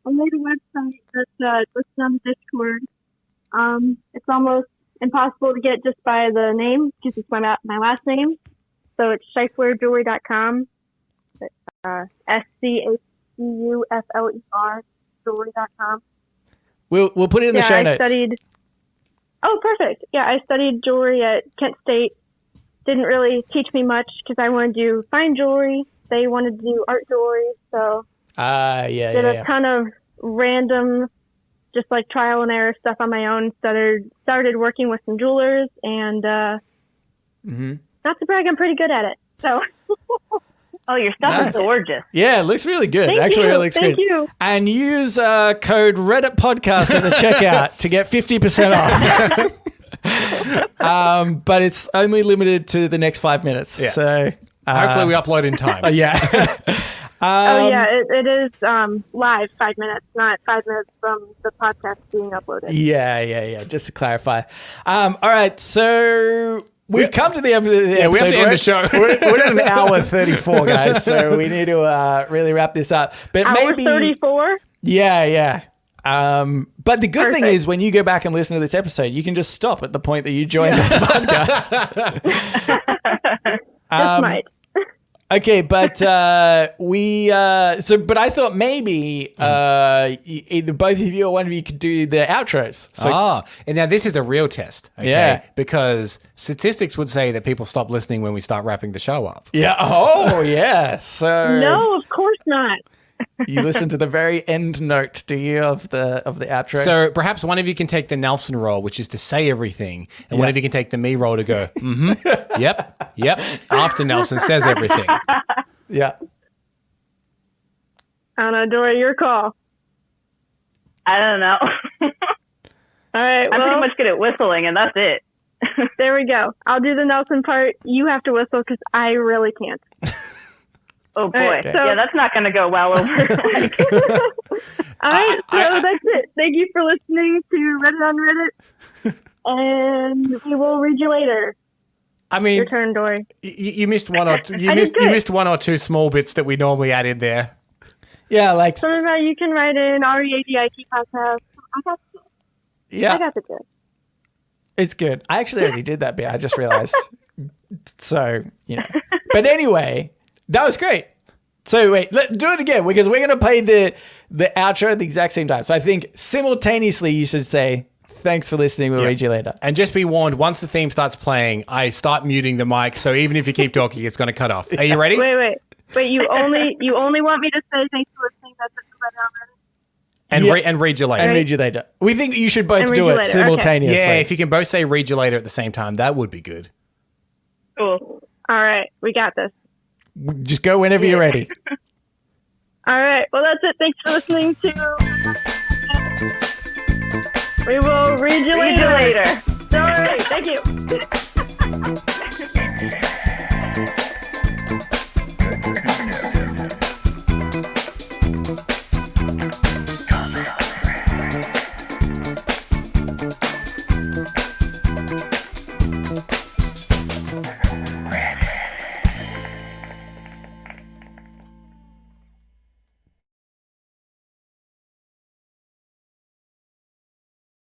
I made a website that's listed on Discord. It's almost impossible to get just by the name because it's my last name. So it's scheiflerjewelry.com. SCHEUFLER jewelry.com. We'll put it in the show notes. Oh, perfect. Yeah, I studied jewelry at Kent State. Didn't really teach me much because I wanted to do fine jewelry. They wanted to do art jewelry, so did a ton of random, just like trial and error stuff on my own. Started working with some jewelers, and not to brag, I'm pretty good at it. So Oh, your stuff is gorgeous. Yeah, it looks really good. Thank Actually, you. really looks Thank good. you. And use code readitpodcast at the checkout to get 50% off. But it's only limited to the next 5 minutes. Yeah. So hopefully we upload in time. yeah. It is live 5 minutes, not 5 minutes from the podcast being uploaded. Yeah. Just to clarify. All right, so we've come to the end of the episode. We have to end the show. We're at an hour 34, guys, so we need to really wrap this up. But Hour maybe 34? Yeah. But the good thing is when you go back and listen to this episode, you can just stop at the point that you joined the podcast. Just might. Okay, but but I thought maybe either both of you or one of you could do the outros. So, and now this is a real test, okay? Yeah. Because statistics would say that people stop listening when we start wrapping the show up. yeah. Oh, yeah. So No, of course not. you listen to the very end note, do you, of the outro? So perhaps one of you can take the Nelson role, which is to say everything, and one of you can take the me role to go, yep, after Nelson says everything. Yeah. I don't know, Dory, your call. I don't know. All right, I'm pretty much good at whistling, and that's it. there we go. I'll do the Nelson part. You have to whistle because I really can't. Oh, boy. Right, so- yeah, that's not going to go well over. All right, so that's it. Thank you for listening to Reddit on Reddit, and we will read you later. I mean, Your turn, Dory. you missed one or two. You did good. missed one or two small bits that we normally add in there. Yeah, like Some of that you can write in READIT podcast. I got the gist. It's good. I actually already did that bit. I just realized. So, But anyway, that was great. So wait, let's do it again because we're going to play the outro at the exact same time. So I think simultaneously you should say, thanks for listening. We'll read you later. And just be warned, once the theme starts playing, I start muting the mic. So even if you keep talking, it's going to cut off. Are you ready? Wait. You only want me to say thanks for listening. That's it for Reddit on Reddit. And read you later. And read you later. We think you should both And read do you it later. simultaneously. Yeah, if you can both say read you later at the same time, that would be good. Cool. All right, we got this. Just go whenever you're ready. All right, well, that's it. Thanks for listening to... We will read you later. Sorry, thank you.